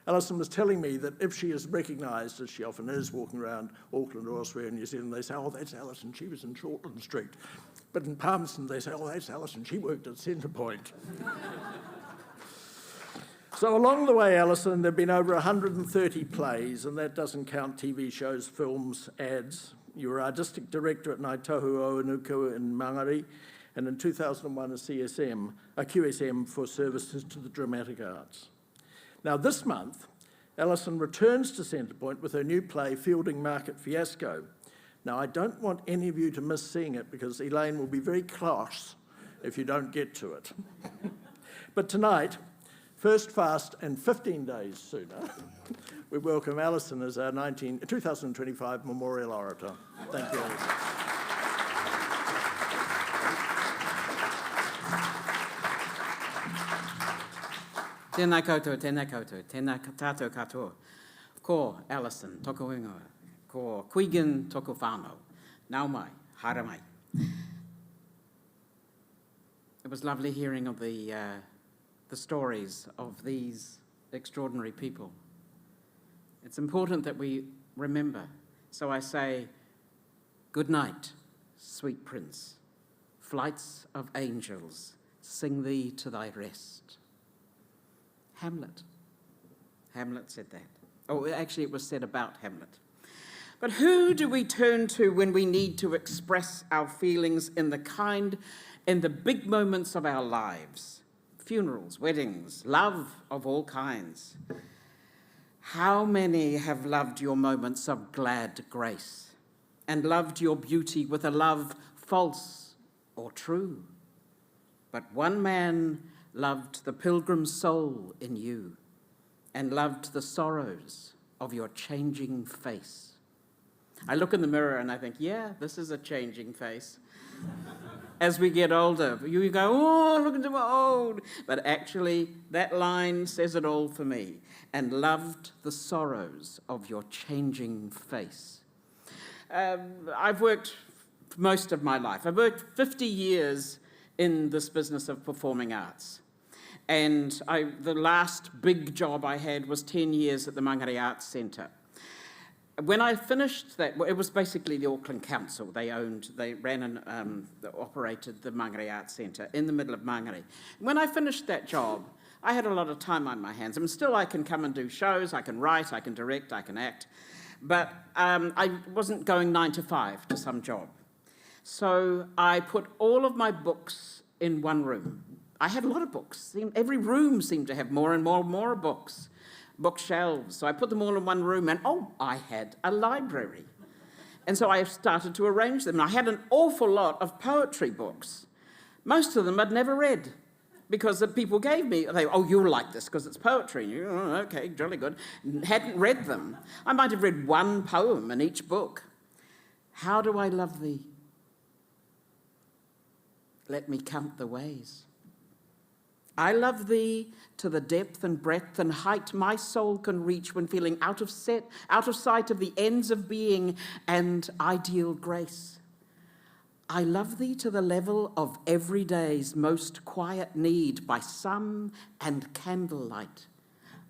C: Alison was telling me that if she is recognised, as she often is, walking around Auckland or elsewhere in New Zealand, they say, oh, that's Alison, she was in Shortland Street. But in Palmerston, they say, oh, that's Alison, she worked at Centrepoint. So along the way, Alison, there have been over 130 plays, and that doesn't count TV shows, films, ads. You were artistic director at Naitohu Oanuku in Mangere, and in 2001 a QSM for services to the dramatic arts. Now this month, Alison returns to Centrepoint with her new play, Fielding Market Fiasco. Now I don't want any of you to miss seeing it because Elaine will be very cross if you don't get to it. But tonight, first fast and 15 days sooner, we welcome Alison as our 2025 Memorial Orator. Thank you, Alison.
F: Tēnā koutou, tēnā tātou katoa. Ko Alison, toko ingoa. Ko Quigan, toko whānau. Nau mai, haere mai. It was lovely hearing of the stories of these extraordinary people. It's important that we remember. So I say, good night, sweet prince. Flights of angels, sing thee to thy rest. Hamlet. Hamlet said that. Oh, actually, it was said about Hamlet. But who do we turn to when we need to express our feelings in the big moments of our lives? Funerals, weddings, love of all kinds. How many have loved your moments of glad grace and loved your beauty with a love false or true? But one man loved the pilgrim soul in you and loved the sorrows of your changing face. I look in the mirror and I think, yeah, this is a changing face. As we get older, you go, oh, look at them old. But actually, that line says it all for me. And loved the sorrows of your changing face. I've worked most of my life. I've worked 50 years in this business of performing arts. And the last big job I had was 10 years at the Mangere Arts Centre. When I finished that, well, it was basically the Auckland Council. They ran and operated the Mangere Arts Centre in the middle of Mangere. When I finished that job, I had a lot of time on my hands. I mean, still I can come and do shows, I can write, I can direct, I can act. But I wasn't going 9 to 5 to some job. So I put all of my books in one room. I had a lot of books. Every room seemed to have more and more books, bookshelves. So I put them all in one room and, I had a library. And so I started to arrange them. And I had an awful lot of poetry books. Most of them I'd never read because the people gave me, you'll like this because it's poetry. And you, okay, jolly good. Hadn't read them. I might have read one poem in each book. How do I love thee? Let me count the ways. I love thee to the depth and breadth and height my soul can reach when feeling out of sight of the ends of being and ideal grace. I love thee to the level of every day's most quiet need by sun and candlelight.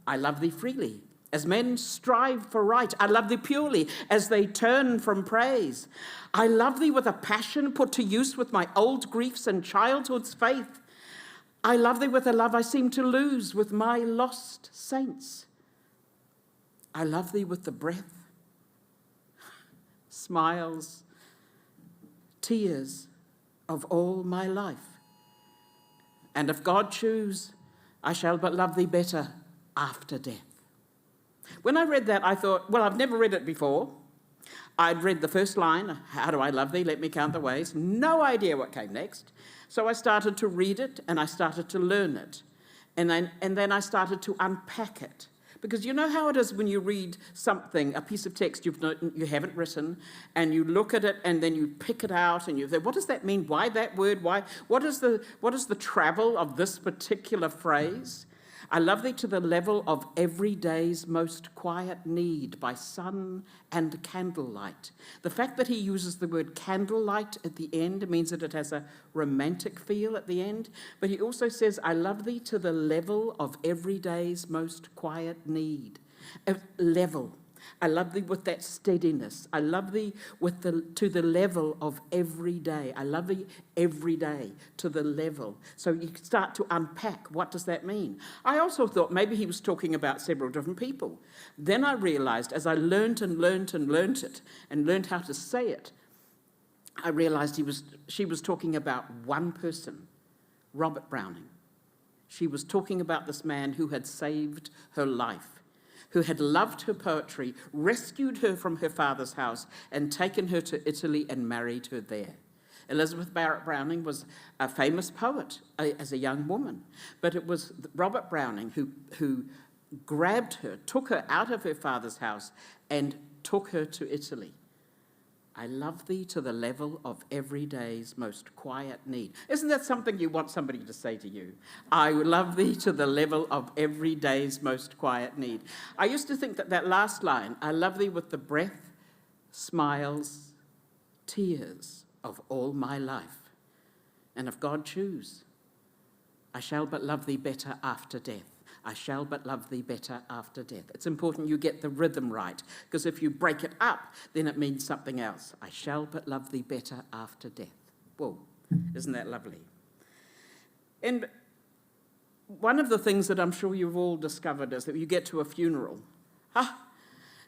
F: I love thee freely as men strive for right. I love thee purely as they turn from praise. I love thee with a passion put to use with my old griefs and childhood's faith. I love thee with a love I seem to lose with my lost saints. I love thee with the breath, smiles, tears of all my life. And if God choose, I shall but love thee better after death. When I read that, I thought, well, I've never read it before. I'd read the first line, how do I love thee? Let me count the ways. No idea what came next. So I started to read it and I started to learn it. And then I started to unpack it. Because you know how it is when you read something, a piece of text you haven't written, and you look at it and then you pick it out and you say, what does that mean? Why that word? Why? What is the travel of this particular phrase? I love thee to the level of every day's most quiet need by sun and candlelight. The fact that he uses the word candlelight at the end means that it has a romantic feel at the end. But he also says, I love thee to the level of every day's most quiet need. A level. I love thee with that steadiness. I love thee to the level of every day. I love thee every day to the level. So you start to unpack, what does that mean? I also thought maybe he was talking about several different people. Then I realized, as I learned it, and learned how to say it, I realized she was talking about one person, Robert Browning. She was talking about this man who had saved her life, who had loved her poetry, rescued her from her father's house, and taken her to Italy and married her there. Elizabeth Barrett Browning was a famous poet as a young woman, but it was Robert Browning who grabbed her, took her out of her father's house, and took her to Italy. I love thee to the level of every day's most quiet need. Isn't that something you want somebody to say to you? I love thee to the level of every day's most quiet need. I used to think that last line, I love thee with the breath, smiles, tears of all my life. And if God choose, I shall but love thee better after death. I shall but love thee better after death. It's important you get the rhythm right, because if you break it up, then it means something else. I shall but love thee better after death. Whoa, isn't that lovely? And one of the things that I'm sure you've all discovered is that you get to a funeral.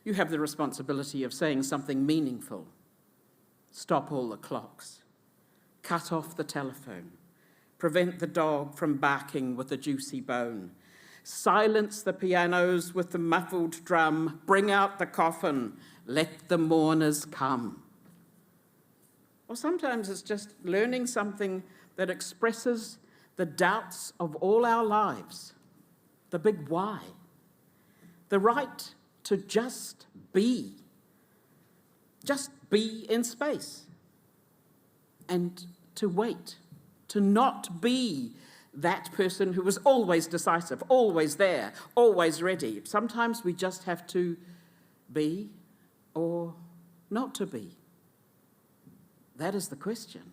F: You have the responsibility of saying something meaningful. Stop all the clocks. Cut off the telephone. Prevent the dog from barking with a juicy bone. Silence the pianos with the muffled drum. Bring out the coffin. Let the mourners come. Or sometimes it's just learning something that expresses the doubts of all our lives. The big why. The right to just be. Just be in space. And to wait. To not be that person who was always decisive, always there, always ready. Sometimes we just have to be or not to be. That is the question.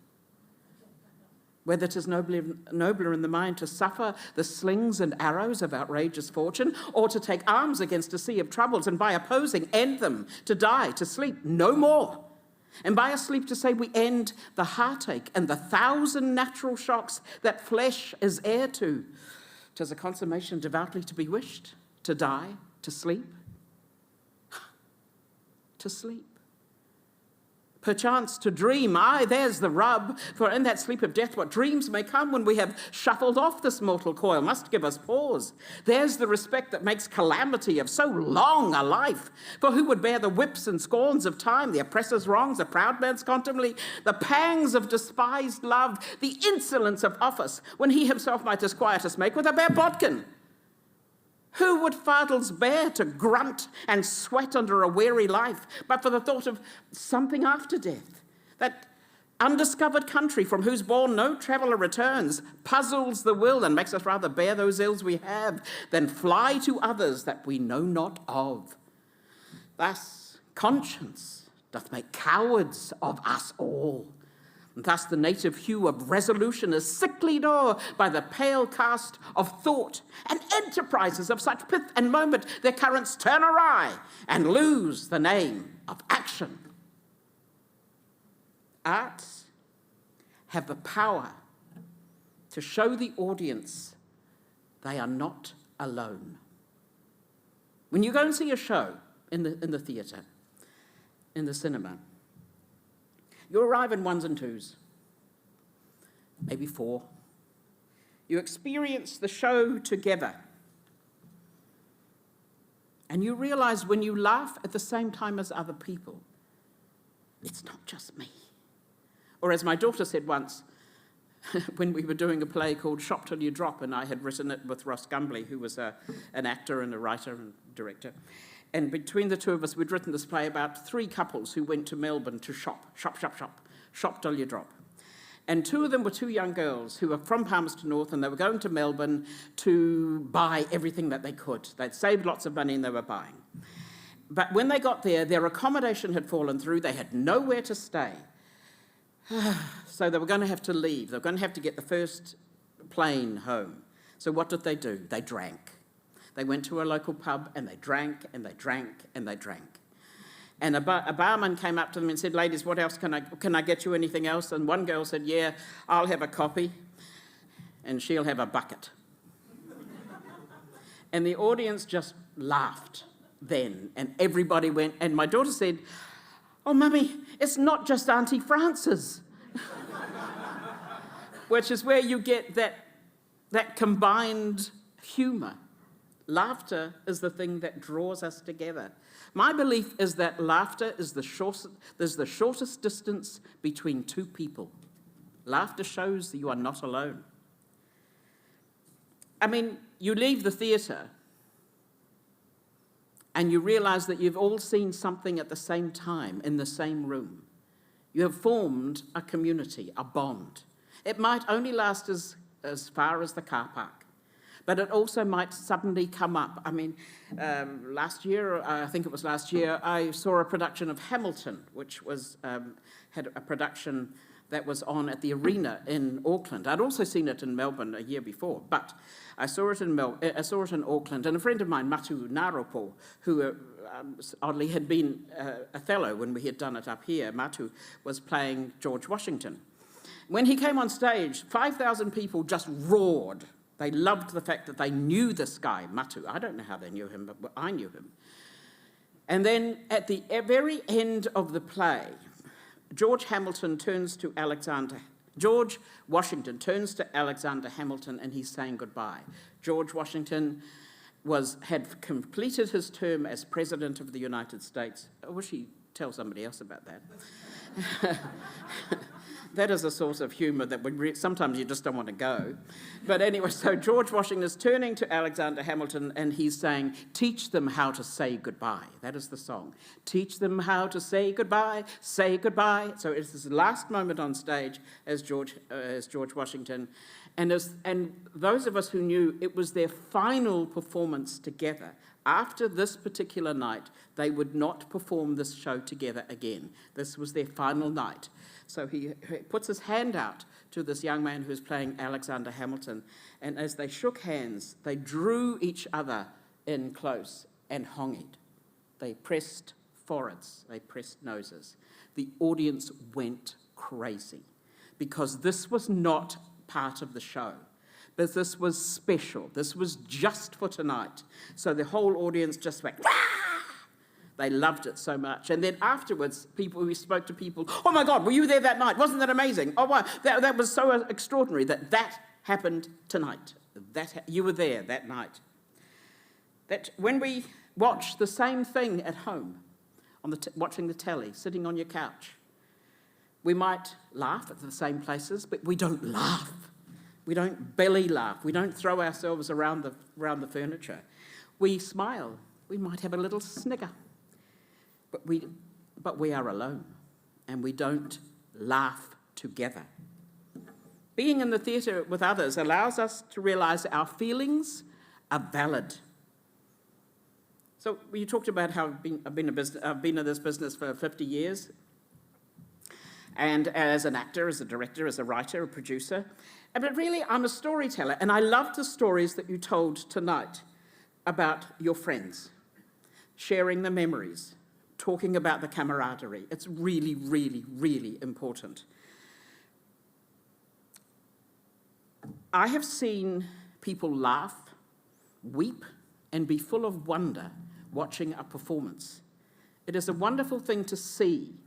F: Whether it is nobler in the mind to suffer the slings and arrows of outrageous fortune, or to take arms against a sea of troubles and by opposing end them, to die, to sleep no more. And by a sleep to say we end the heartache and the 1,000 natural shocks that flesh is heir to. 'Tis a consummation devoutly to be wished, to die, to sleep. To sleep. Perchance to dream, aye, there's the rub, for in that sleep of death what dreams may come when we have shuffled off this mortal coil must give us pause. There's the respect that makes calamity of so long a life, for who would bear the whips and scorns of time, the oppressor's wrongs, the proud man's contumely, the pangs of despised love, the insolence of office, when he himself might disquiet us make with a bare bodkin? Who would fardels bear to grunt and sweat under a weary life, but for the thought of something after death? That undiscovered country from whose bourne no traveller returns puzzles the will and makes us rather bear those ills we have than fly to others that we know not of. Thus conscience doth make cowards of us all. And thus the native hue of resolution is sicklied o'er by the pale cast of thought, and enterprises of such pith and moment their currents turn awry and lose the name of action. Arts have the power to show the audience they are not alone. When you go and see a show in the theatre, in the cinema, you arrive in ones and twos. maybe 4. You experience the show together. And you realize when you laugh at the same time as other people, it's not just me. Or as my daughter said once, when we were doing a play called Shop Till You Drop, and I had written it with Ross Gumbley, who was an actor and a writer and director. And between the two of us, we'd written this play about 3 couples who went to Melbourne to shop till you drop. And 2 of them were 2 young girls who were from Palmerston North, and they were going to Melbourne to buy everything that they could. They'd saved lots of money and they were buying. But when they got there, their accommodation had fallen through. They had nowhere to stay. So they were going to have to leave. They were going to have to get the first plane home. So what did? They drank. They went to a local pub and they drank and they drank and they drank. And a barman came up to them and said, "Ladies, what else can I get you anything else?" And one girl said, "Yeah, I'll have a coffee and she'll have a bucket." And the audience just laughed then, and everybody went, and my daughter said, "Oh, Mummy, it's not just Auntie Frances." Which is where you get that combined humour. Laughter is the thing that draws us together. My belief is that laughter is the shortest distance between 2 people. Laughter shows that you are not alone. I mean, you leave the theatre and you realise that you've all seen something at the same time in the same room. You have formed a community, a bond. It might only last as far as the car park, but it also might suddenly come up. I mean, last year, I saw a production of Hamilton, which was had a production that was on at the Arena in Auckland. I'd also seen it in Melbourne a year before, but I saw it in Auckland, and a friend of mine, Matu Naropo, who oddly had been Othello when we had done it up here. Matu was playing George Washington. When he came on stage, 5,000 people just roared. They loved the fact that they knew this guy, Matu. I don't know how they knew him, but I knew him. And then at the very end of the play, George Washington turns to Alexander Hamilton and he's saying goodbye. George Washington had completed his term as President of the United States. I wish he'd tell somebody else about that. That is a source of humour that sometimes you just don't want to go. But anyway, so George Washington is turning to Alexander Hamilton and he's saying, "Teach them how to say goodbye." That is the song. Teach them how to say goodbye, say goodbye. So it's this last moment on stage as George Washington. And those of us who knew, it was their final performance together. After this particular night, they would not perform this show together again. This was their final night. So he puts his hand out to this young man who's playing Alexander Hamilton, and as they shook hands, they drew each other in close and hongied. They pressed foreheads, they pressed noses. The audience went crazy because this was not part of the show. But this was special. This was just for tonight. So the whole audience just went, "Wah!" They loved it so much. And then afterwards, we spoke to people, "Oh my God, were you there that night? Wasn't that amazing? Oh, wow, that was so extraordinary that happened tonight. You were there that night." That when we watch the same thing at home, watching the telly, sitting on your couch, we might laugh at the same places, but we don't laugh. We don't belly laugh. We don't throw ourselves around the furniture. We smile. We might have a little snigger. But we are alone, and we don't laugh together. Being in the theatre with others allows us to realise our feelings are valid. So you talked about how I've been in this business for 50 years, and as an actor, as a director, as a writer, a producer. But really, I'm a storyteller, and I loved the stories that you told tonight about your friends, sharing the memories, talking about the camaraderie. It's really, really, really important. I have seen people laugh, weep, and be full of wonder watching a performance. It is a wonderful thing to see.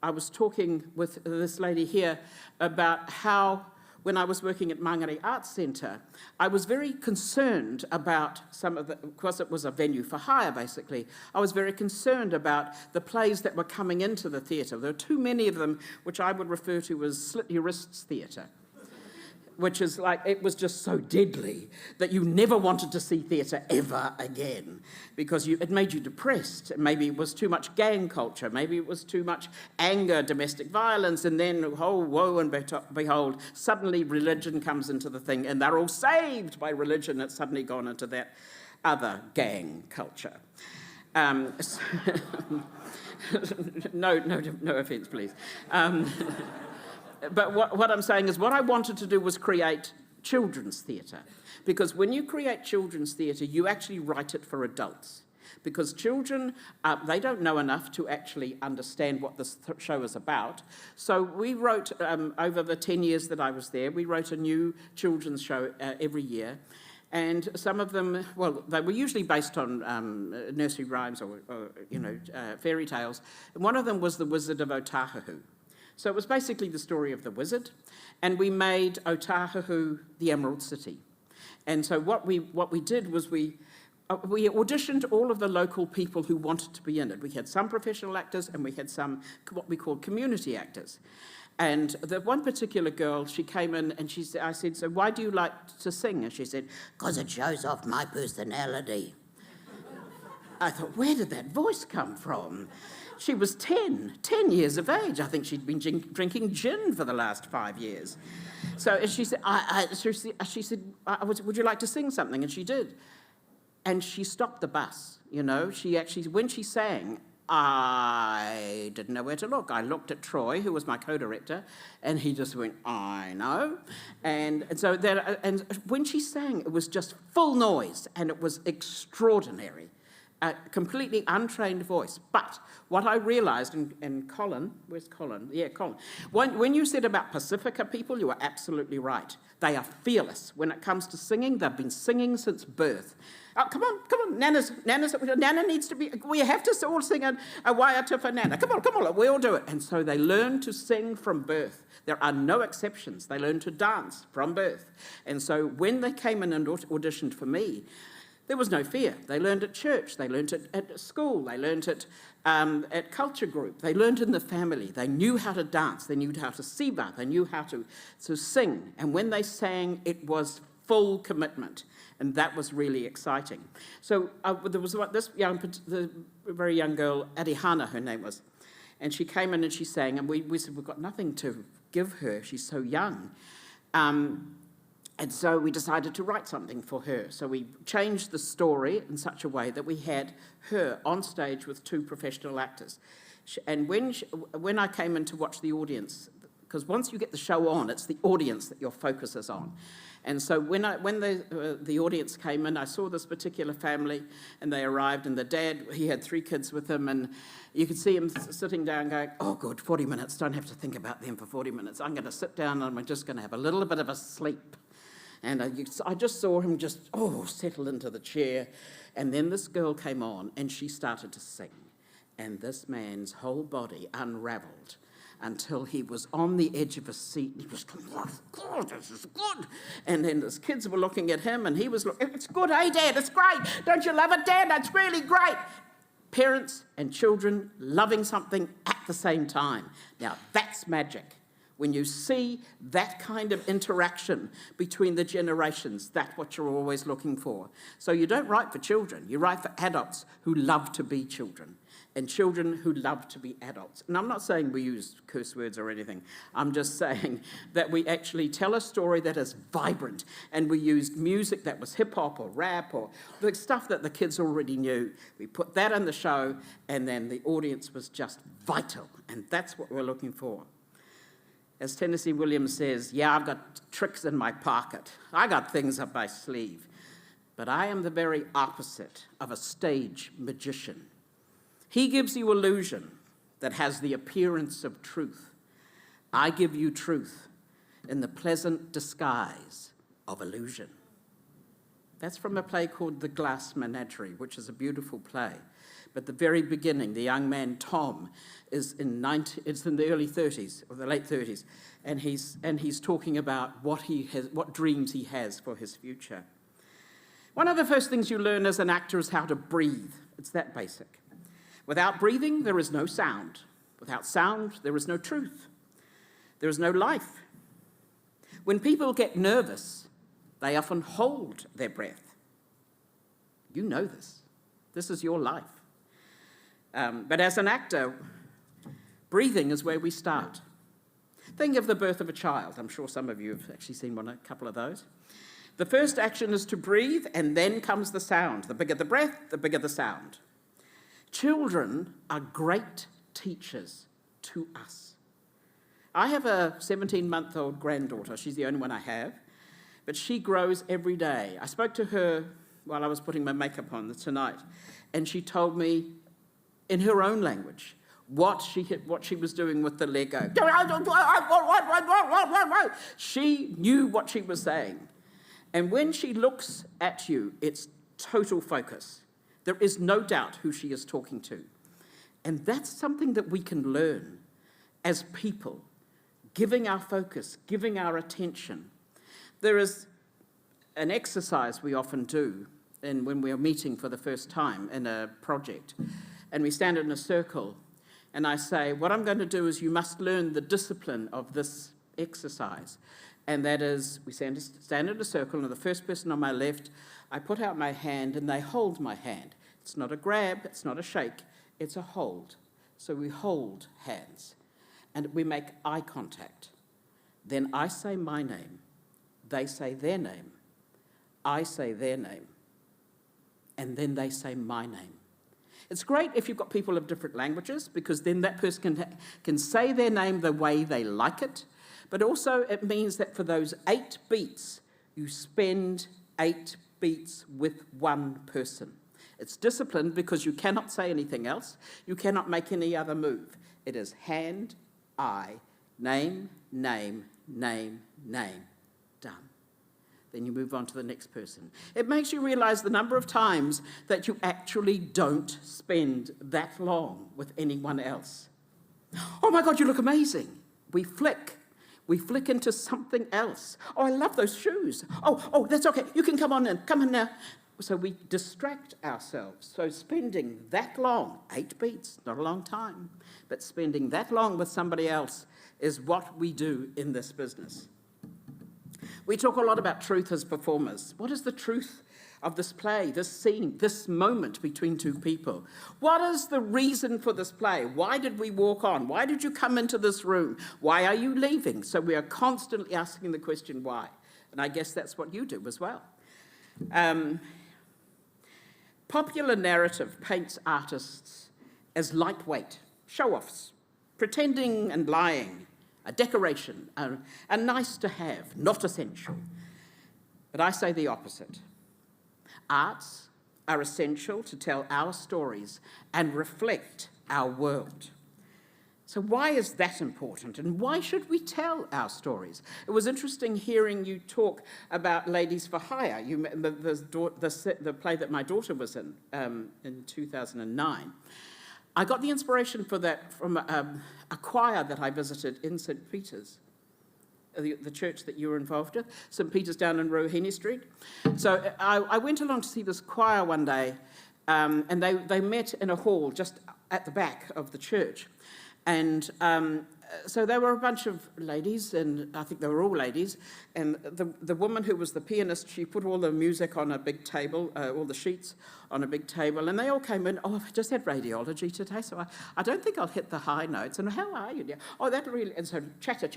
F: I was talking with this lady here about how when I was working at Mangere Arts Centre, I was very concerned about some of the, because it was a venue for hire basically, I was very concerned about the plays that were coming into the theatre. There were too many of them which I would refer to as slit your wrists theatre, which is like, it was just so deadly that you never wanted to see theatre ever again because it made you depressed. Maybe it was too much gang culture, maybe it was too much anger, domestic violence, and then, oh, woe and behold, suddenly religion comes into the thing and they're all saved by religion. It's suddenly gone into that other gang culture. No offence, please. But what I'm saying is what I wanted to do was create children's theatre. Because when you create children's theatre, you actually write it for adults. Because children, they don't know enough to actually understand what this show is about. So we wrote, over the 10 years that I was there, we wrote a new children's show every year. And some of them, well, they were usually based on nursery rhymes or fairy tales. And one of them was The Wizard of Otahuhu. So it was basically the story of the wizard, and we made Otahuhu the Emerald City. And so what we did was we auditioned all of the local people who wanted to be in it. We had some professional actors, and we had some what we called community actors. And the one particular girl, she came in and I said, so why do you like to sing? And she said, because it shows off my personality. I thought, where did that voice come from? She was 10 years of age. I think she'd been drinking gin for the last 5 years. So she said, she said, would you like to sing something? And she did. And she stopped the bus, you know. She actually, when she sang, I didn't know where to look. I looked at Troy, who was my co-director, and he just went, I know. And when she sang, it was just full noise, and it was extraordinary. A completely untrained voice. But what I realised, and Colin, where's Colin? Yeah, Colin. When you said about Pacifica people, you were absolutely right. They are fearless. When it comes to singing, they've been singing since birth. Oh, come on, Nana needs to be, we have to all sing a waiata for Nana. Come on, we all do it. And so they learn to sing from birth. There are no exceptions. They learn to dance from birth. And so when they came in and auditioned for me, there was no fear. They learned at church, they learned at school, they learned at culture group, they learned in the family. They knew how to dance, they knew how to siva, they knew how to sing. And when they sang, it was full commitment. And that was really exciting. So there was this very young girl, Arihana, her name was, and she came in and she sang, and we said, we've got nothing to give her, she's so young. And so we decided to write something for her. So we changed the story in such a way that we had her on stage with 2 professional actors. And when I came in to watch the audience, because once you get the show on, it's the audience that your focus is on. And so when the audience came in, I saw this particular family, and they arrived, and the dad, he had 3 kids with him, and you could see him sitting down going, oh, good, 40 minutes, don't have to think about them for 40 minutes. I'm going to sit down, and I'm just going to have a little bit of a sleep. And I just saw him settle into the chair. And then this girl came on, and she started to sing. And this man's whole body unravelled until he was on the edge of a seat. He was going, oh, God, this is good. And then his kids were looking at him, and he was looking, it's good, hey, Dad, it's great. Don't you love it, Dad? That's really great. Parents and children loving something at the same time. Now, that's magic. When you see that kind of interaction between the generations, that's what you're always looking for. So you don't write for children, you write for adults who love to be children, and children who love to be adults. And I'm not saying we use curse words or anything. I'm just saying that we actually tell a story that is vibrant, and we used music that was hip-hop or rap or the stuff that the kids already knew. We put that in the show, and then the audience was just vital, and that's what we're looking for. As Tennessee Williams says, yeah, I've got tricks in my pocket. I got things up my sleeve. But I am the very opposite of a stage magician. He gives you illusion that has the appearance of truth. I give you truth in the pleasant disguise of illusion. That's from a play called The Glass Menagerie, which is a beautiful play. But the very beginning, the young man Tom is it's in the early 30s or the late 30s, and he's talking about what dreams he has for his future. One of the first things you learn as an actor is how to breathe. It's that basic. Without breathing, there is no sound. Without sound, there is no truth. There is no life. When people get nervous, they often hold their breath. You know this. This is your life. But as an actor, breathing is where we start. Think of the birth of a child. I'm sure some of you have actually seen a couple of those. The first action is to breathe, and then comes the sound. The bigger the breath, the bigger the sound. Children are great teachers to us. I have a 17-month-old granddaughter. She's the only one I have, but she grows every day. I spoke to her while I was putting my makeup on tonight, and she told me in her own language what she was doing with the Lego. She knew what she was saying. And when she looks at you, it's total focus. There is no doubt who she is talking to. And that's something that we can learn as people, giving our focus, giving our attention. There is an exercise we often do when we are meeting for the first time in a project, and we stand in a circle, and I say, what I'm going to do is you must learn the discipline of this exercise. And that is, we stand in a circle, and the first person on my left, I put out my hand, and they hold my hand. It's not a grab, it's not a shake, it's a hold. So we hold hands, and we make eye contact. Then I say my name, they say their name, I say their name, and then they say my name. It's great if you've got people of different languages, because then that person can say their name the way they like it, but also it means that for those 8 beats, you spend 8 beats with one person. It's disciplined because you cannot say anything else. You cannot make any other move. It is hand, eye, name, name, name, name. Done. Then you move on to the next person. It makes you realize the number of times that you actually don't spend that long with anyone else. Oh my God, you look amazing. We flick into something else. Oh, I love those shoes. Oh, that's okay. You can come on in. Come on now. So we distract ourselves. So spending that long, 8 beats, not a long time, but spending that long with somebody else is what we do in this business. We talk a lot about truth as performers. What is the truth of this play, this scene, this moment between 2 people? What is the reason for this play? Why did we walk on? Why did you come into this room? Why are you leaving? So we are constantly asking the question, why? And I guess that's what you do as well. Popular narrative paints artists as lightweight, show-offs, pretending and lying, a decoration, a nice to have, not essential. But I say the opposite. Arts are essential to tell our stories and reflect our world. So why is that important, and why should we tell our stories? It was interesting hearing you talk about Ladies for Hire, the play that my daughter was in 2009. I got the inspiration for that from a choir that I visited in St. Peter's, the church that you were involved with, St. Peter's down in Rohini Street. So I went along to see this choir one day, and they met in a hall just at the back of the church. And so there were a bunch of ladies, and I think they were all ladies, and the woman who was the pianist, she put all the music on a big table, all the sheets on a big table, and they all came in, I just had radiology today, so I don't think I'll hit the high notes, and how are you? Yeah. Oh, that really, and so chatter.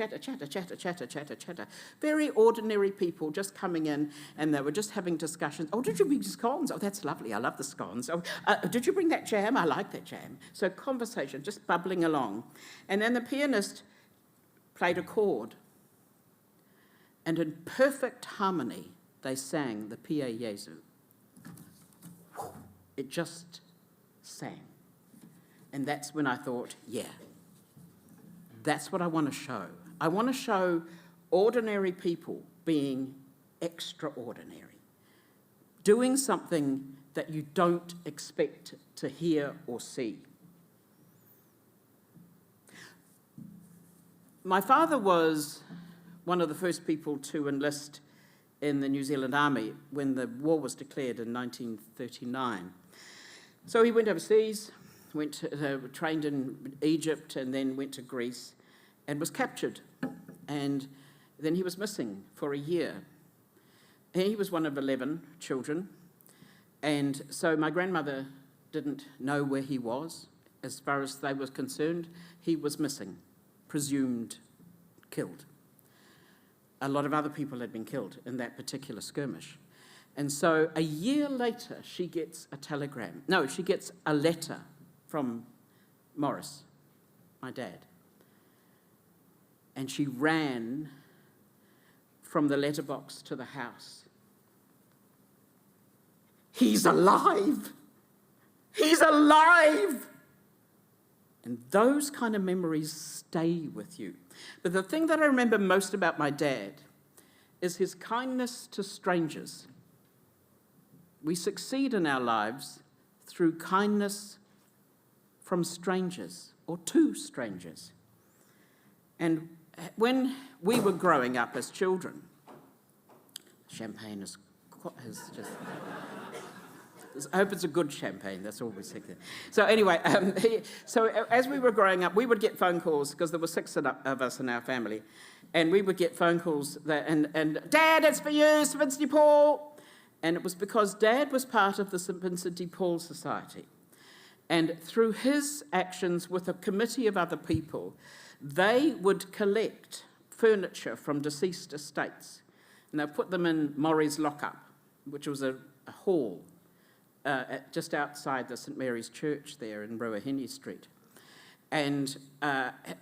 F: Very ordinary people just coming in, and they were just having discussions. Oh, did you bring scones? Oh, that's lovely, I love the scones. Oh, did you bring that jam? I like that jam. So conversation, just bubbling along. And then the pianist played a chord, and in perfect harmony, they sang the Papaoiea. It just sang. And that's when I thought, yeah, that's what I want to show. I want to show ordinary people being extraordinary. doing something that you don't expect to hear or see. My father was one of the first people to enlist in the New Zealand Army when the war was declared in 1939. So he went overseas, trained in Egypt, and then went to Greece and was captured. And then he was missing for a year. And he was one of 11 children. And so my grandmother didn't know where he was. As far as they were concerned, he was missing, presumed killed. A lot of other people had been killed in that particular skirmish. And so a year later, she gets a letter from Morris, my dad. And she ran from the letterbox to the house. He's alive! He's alive! And those kind of memories stay with you. But the thing that I remember most about my dad is his kindness to strangers. We succeed in our lives through kindness from strangers or to strangers. And when we were growing up as children, champagne is just... I hope it's a good champagne, that's all we say. So anyway, so as we were growing up, we would get phone calls, because there were 6 of us in our family, and we would get phone calls, and Dad, it's for you, St Vincent de Paul. And it was because Dad was part of the St Vincent de Paul Society. And through his actions with a committee of other people, they would collect furniture from deceased estates, and they'd put them in Murray's lockup, which was a hall, just outside the St Mary's Church there in Ruahine Street. And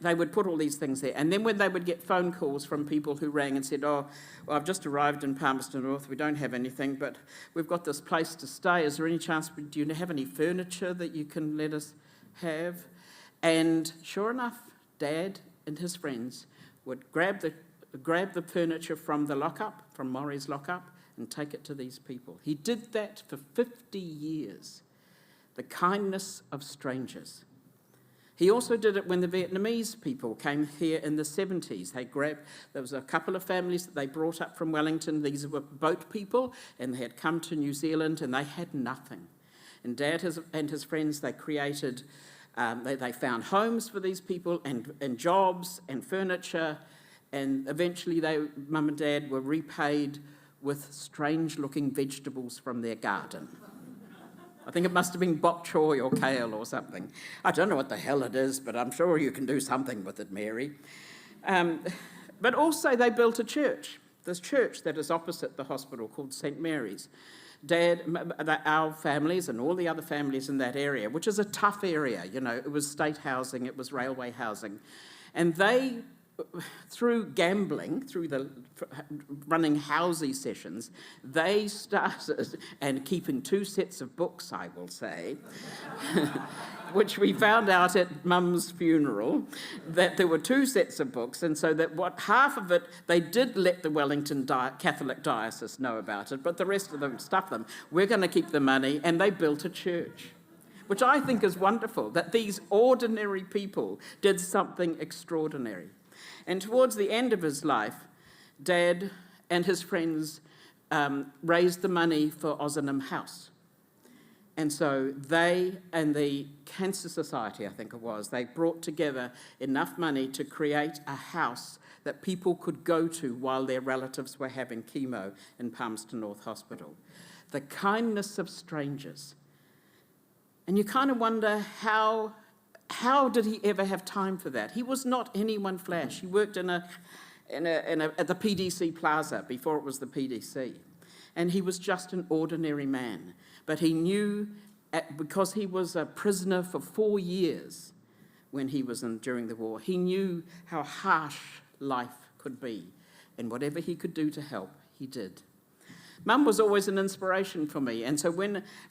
F: they would put all these things there. And then when they would get phone calls from people who rang and said, oh, well, I've just arrived in Palmerston North, we don't have anything, but we've got this place to stay. Is there any chance, do you have any furniture that you can let us have? And sure enough, Dad and his friends would grab the furniture from the lockup, from Murray's lockup, and take it to these people. He did that for 50 years, the kindness of strangers. He also did it when the Vietnamese people came here in the 70s. There was a couple of families that they brought up from Wellington. These were boat people, and they had come to New Zealand, and they had nothing. And Dad and his friends, they created, they found homes for these people, and jobs, and furniture, and eventually Mum and Dad were repaid with strange-looking vegetables from their garden. I think it must have been bok choy or kale or something. I don't know what the hell it is, but I'm sure you can do something with it, Mary. But also they built a church, this church that is opposite the hospital called St Mary's. Dad, our families and all the other families in that area, which is a tough area, you know, it was state housing, it was railway housing, and they, through gambling, through the running housey sessions, they started, and keeping 2 sets of books, I will say, which we found out at Mum's funeral, that there were 2 sets of books, and so that half of it, they did let the Wellington Catholic Diocese know about it, but the rest of them stuffed them. We're going to keep the money, and they built a church, which I think is wonderful, that these ordinary people did something extraordinary. And towards the end of his life, Dad and his friends raised the money for Ozenham House. And so they and the Cancer Society, I think it was, they brought together enough money to create a house that people could go to while their relatives were having chemo in Palmerston North Hospital. The kindness of strangers. And you kind of wonder how did he ever have time for that? He was not any one flash. He worked at the PDC Plaza before it was the PDC. And he was just an ordinary man. But he knew, because he was a prisoner for 4 years when he was during the war, he knew how harsh life could be. And whatever he could do to help, he did. Mum was always an inspiration for me, and so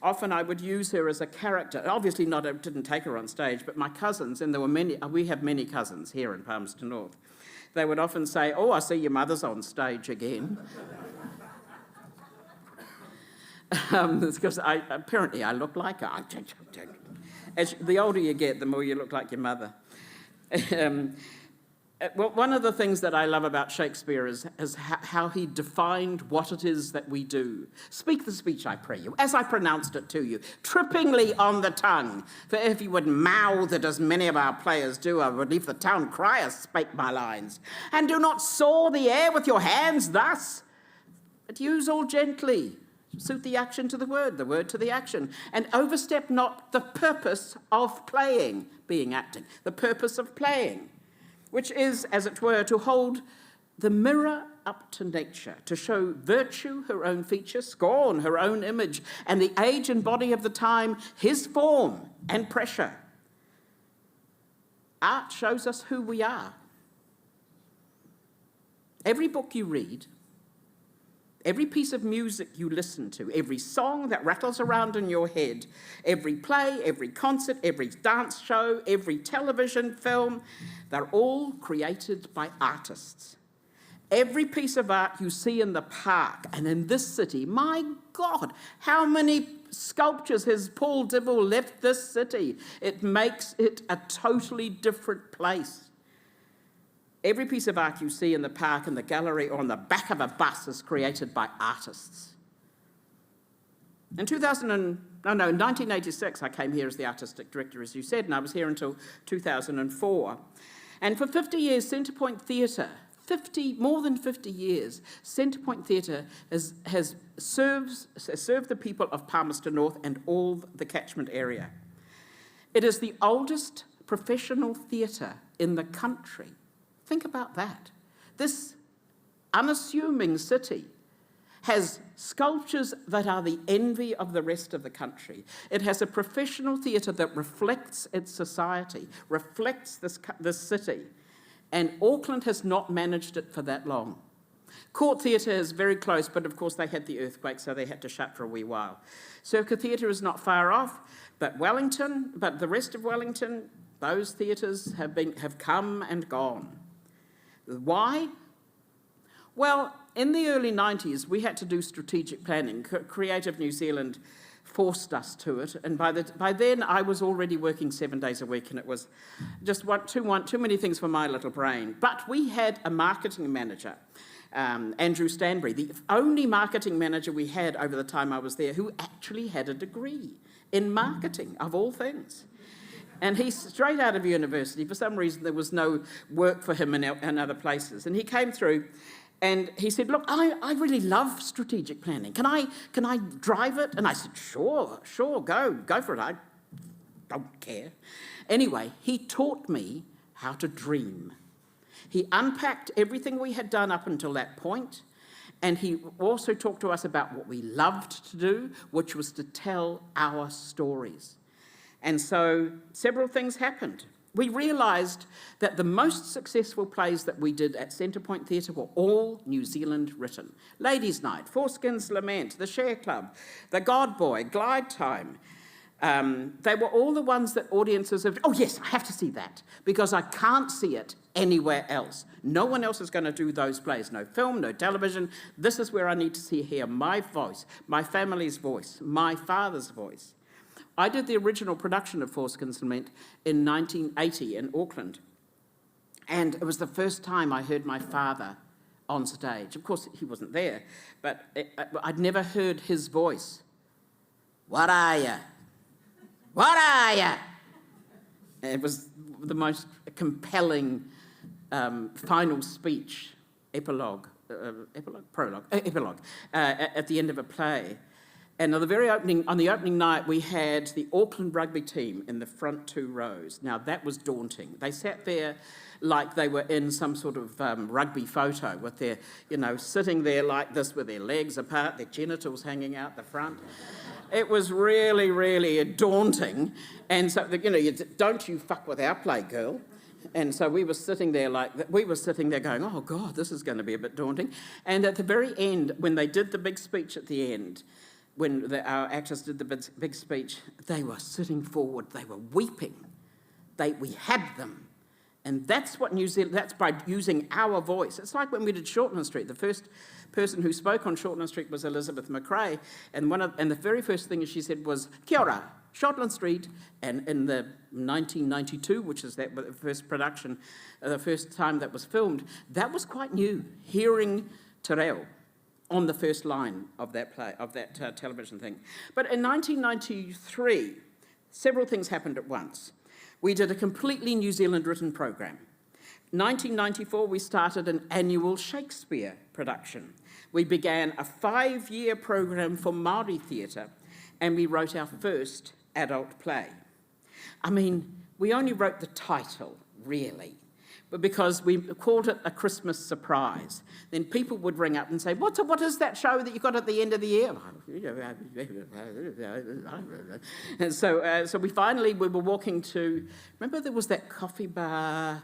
F: often I would use her as a character. Obviously didn't take her on stage, but my cousins, and there were we have many cousins here in Palmerston North, they would often say, oh, I see your mother's on stage again. Because apparently I look like her. As the older you get, the more you look like your mother. Well, one of the things that I love about Shakespeare is how he defined what it is that we do. Speak the speech, I pray you, as I pronounced it to you, trippingly on the tongue. For if you would mouth it as many of our players do, I would leave the town crier spake my lines. And do not saw the air with your hands thus, but use all gently. Suit the action to the word to the action. And overstep not the purpose of playing, being acting, the purpose of playing, which is, as it were, to hold the mirror up to nature, to show virtue her own feature, scorn her own image, and the age and body of the time his form and pressure. Art shows us who we are. Every book you read, every piece of music you listen to, every song that rattles around in your head, every play, every concert, every dance show, every television film, they're all created by artists. Every piece of art you see in the park and in this city, my God, how many sculptures has Paul Dibble left this city? It makes it a totally different place. Every piece of art you see in the park, in the gallery, or on the back of a bus is created by artists. In 1986, I came here as the artistic director, as you said, and I was here until 2004. And for 50 years, Centrepoint Theatre, more than 50 years, Centrepoint Theatre has served the people of Palmerston North and all the catchment area. It is the oldest professional theatre in the country. Think about that. This unassuming city has sculptures that are the envy of the rest of the country. It has a professional theatre that reflects its society, reflects this city. And Auckland has not managed it for that long. Court Theatre is very close, but of course they had the earthquake, so they had to shut for a wee while. Circa Theatre is not far off, but the rest of Wellington, those theatres have come and gone. Why? Well, in the early 90s, we had to do strategic planning. Creative New Zealand forced us to it, and by then I was already working 7 days a week, and it was just too many things for my little brain. But we had a marketing manager, Andrew Stanbury, the only marketing manager we had over the time I was there, who actually had a degree in marketing, of all things. And he's straight out of university. For some reason, there was no work for him in other places. And he came through and he said, look, I really love strategic planning. Can I drive it? And I said, sure, go for it. I don't care. Anyway, he taught me how to dream. He unpacked everything we had done up until that point, and he also talked to us about what we loved to do, which was to tell our stories. And so several things happened. We realised that the most successful plays that we did at Centrepoint Theatre were all New Zealand written. Ladies' Night, Foreskin's Lament, The Share Club, The God Boy, Glide Time. They were all the ones that audiences have, oh yes, I have to see that, because I can't see it anywhere else. No one else is going to do those plays. No film, no television. This is where I need to hear my voice, my family's voice, my father's voice. I did the original production of Foreskin's Lament in 1980 in Auckland. And it was the first time I heard my father on stage. Of course, he wasn't there, but I'd never heard his voice. What are you? What are you? It was the most compelling final speech, epilogue at the end of a play. And on the opening night, we had the Auckland rugby team in the front 2 rows. Now, that was daunting. They sat there like they were in some sort of rugby photo with their, sitting there like this with their legs apart, their genitals hanging out the front. It was really, really daunting. And so, don't you fuck with our play, girl. And so we were sitting there going, oh, God, this is going to be a bit daunting. And at the very end, when they did the big speech at the end, when our actors did the big speech, they were sitting forward, they were weeping. We had them. And that's what New Zealand, that's by using our voice. It's like when we did Shortland Street, the first person who spoke on Shortland Street was Elizabeth McRae, and the very first thing she said was, "Kia ora, Shortland Street," and in the 1992, which is the first production, the first time that was filmed, that was quite new, hearing te reo on the first line of that play, of that television thing. But in 1993, several things happened at once. We did a completely New Zealand written program. 1994, we started an annual Shakespeare production. We began a 5-year program for Māori theatre, and we wrote our first adult play. I mean, we only wrote the title, really, but because we called it a Christmas surprise. Then people would ring up and say, what is that show that you got at the end of the year? And so we were walking to, remember there was that coffee bar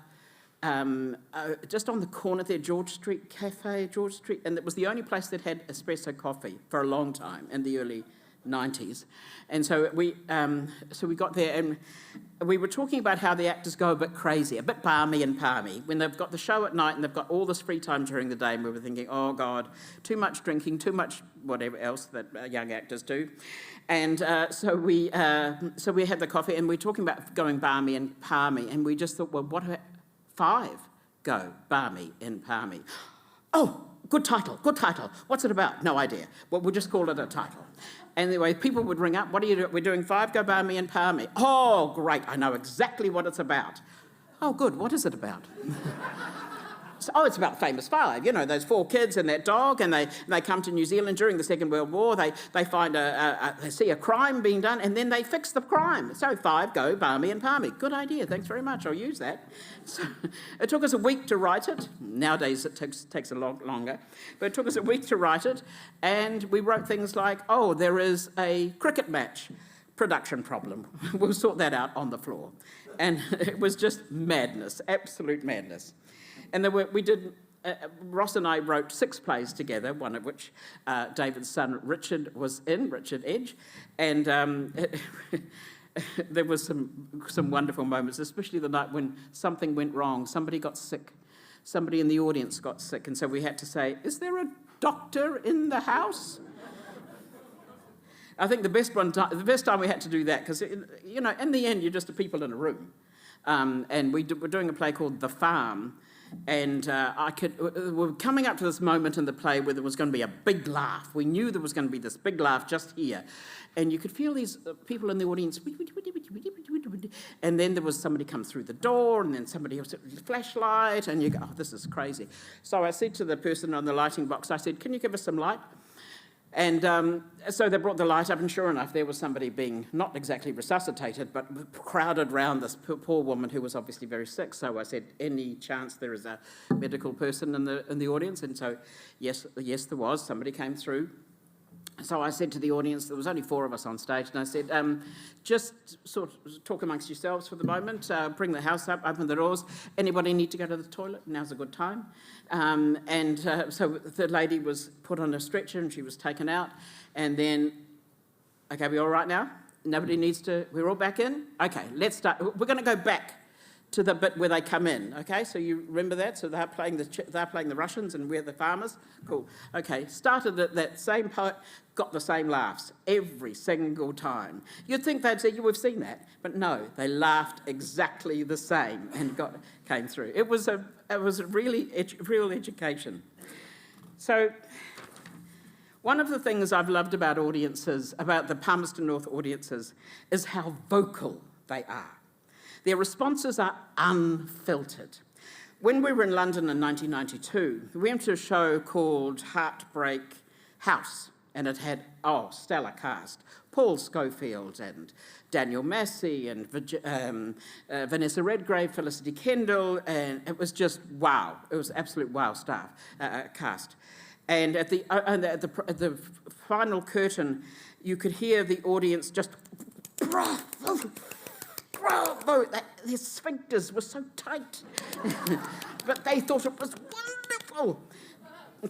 F: just on the corner there, George Street Cafe, George Street, and it was the only place that had espresso coffee for a long time in the early 90s. And so we got there, and we were talking about how the actors go a bit crazy, a bit palmy, when they've got the show at night and they've got all this free time during the day, and we were thinking, oh God, too much drinking, too much whatever else that young actors do. And so we had the coffee, and we were talking about going balmy and palmy, and we just thought, well, what about 5 go balmy and palmy? Oh, good title. What's it about? No idea. Well, we'll just call it a title. And anyway, people would ring up, what are you doing? We're doing 5 go balmy and palmy. Oh, great, I know exactly what it's about. Oh, good, what is it about? It's about Famous 5, you know, those 4 kids and that dog, and they come to New Zealand during the Second World War, they find they see a crime being done, and then they fix the crime. So 5 go balmy and palmy. Good idea, thanks very much, I'll use that. So it took us a week to write it. Nowadays it takes a lot longer, but it took us a week to write it, and we wrote things like, oh, there is a cricket match, production problem. We'll sort that out on the floor. And it was just madness, absolute madness. And Ross and I wrote 6 plays together, one of which David's son Richard was in, Richard Edge, and there was some wonderful moments, especially the night when something went wrong, somebody got sick, somebody in the audience got sick, and so we had to say, is there a doctor in the house? I think the best time we had to do that, because, you know, in the end, you're just people in a room. And we were doing a play called The Farm, and we were coming up to this moment in the play where there was going to be a big laugh. We knew there was going to be this big laugh just here. And you could feel these people in the audience, and then there was somebody come through the door, and then somebody else with a flashlight, and you go, oh, this is crazy. So I said to the person on the lighting box, I said, can you give us some light? And so they brought the light up, and sure enough, there was somebody being not exactly resuscitated, but crowded around this poor woman who was obviously very sick. So I said, any chance there is a medical person in the audience? And so, yes, there was. Somebody came through. So I said to the audience, there was only 4 of us on stage, and I said, just sort of talk amongst yourselves for the moment, bring the house up, open the doors. Anybody need to go to the toilet? Now's a good time. So the lady was put on a stretcher and she was taken out. And then, okay, we all right now? Nobody needs to, we're all back in? Okay, let's start. We're going to go back to the bit where they come in, okay? So you remember that? So they're playing the Russians and we're the farmers? Cool. Okay, started at that same part, got the same laughs every single time. You'd think they'd say, we've seen that, but no, they laughed exactly the same and came through. It was a really real education. So one of the things I've loved about audiences, about the Palmerston North audiences, is how vocal they are. Their responses are unfiltered. When we were in London in 1992, we went to a show called Heartbreak House, and it had, stellar cast. Paul Schofield and Daniel Massey and Vanessa Redgrave, Felicity Kendall, and it was just wow. It was absolute wow cast. And at the final curtain, you could hear the audience just, bravo, their sphincters were so tight. But they thought it was wonderful.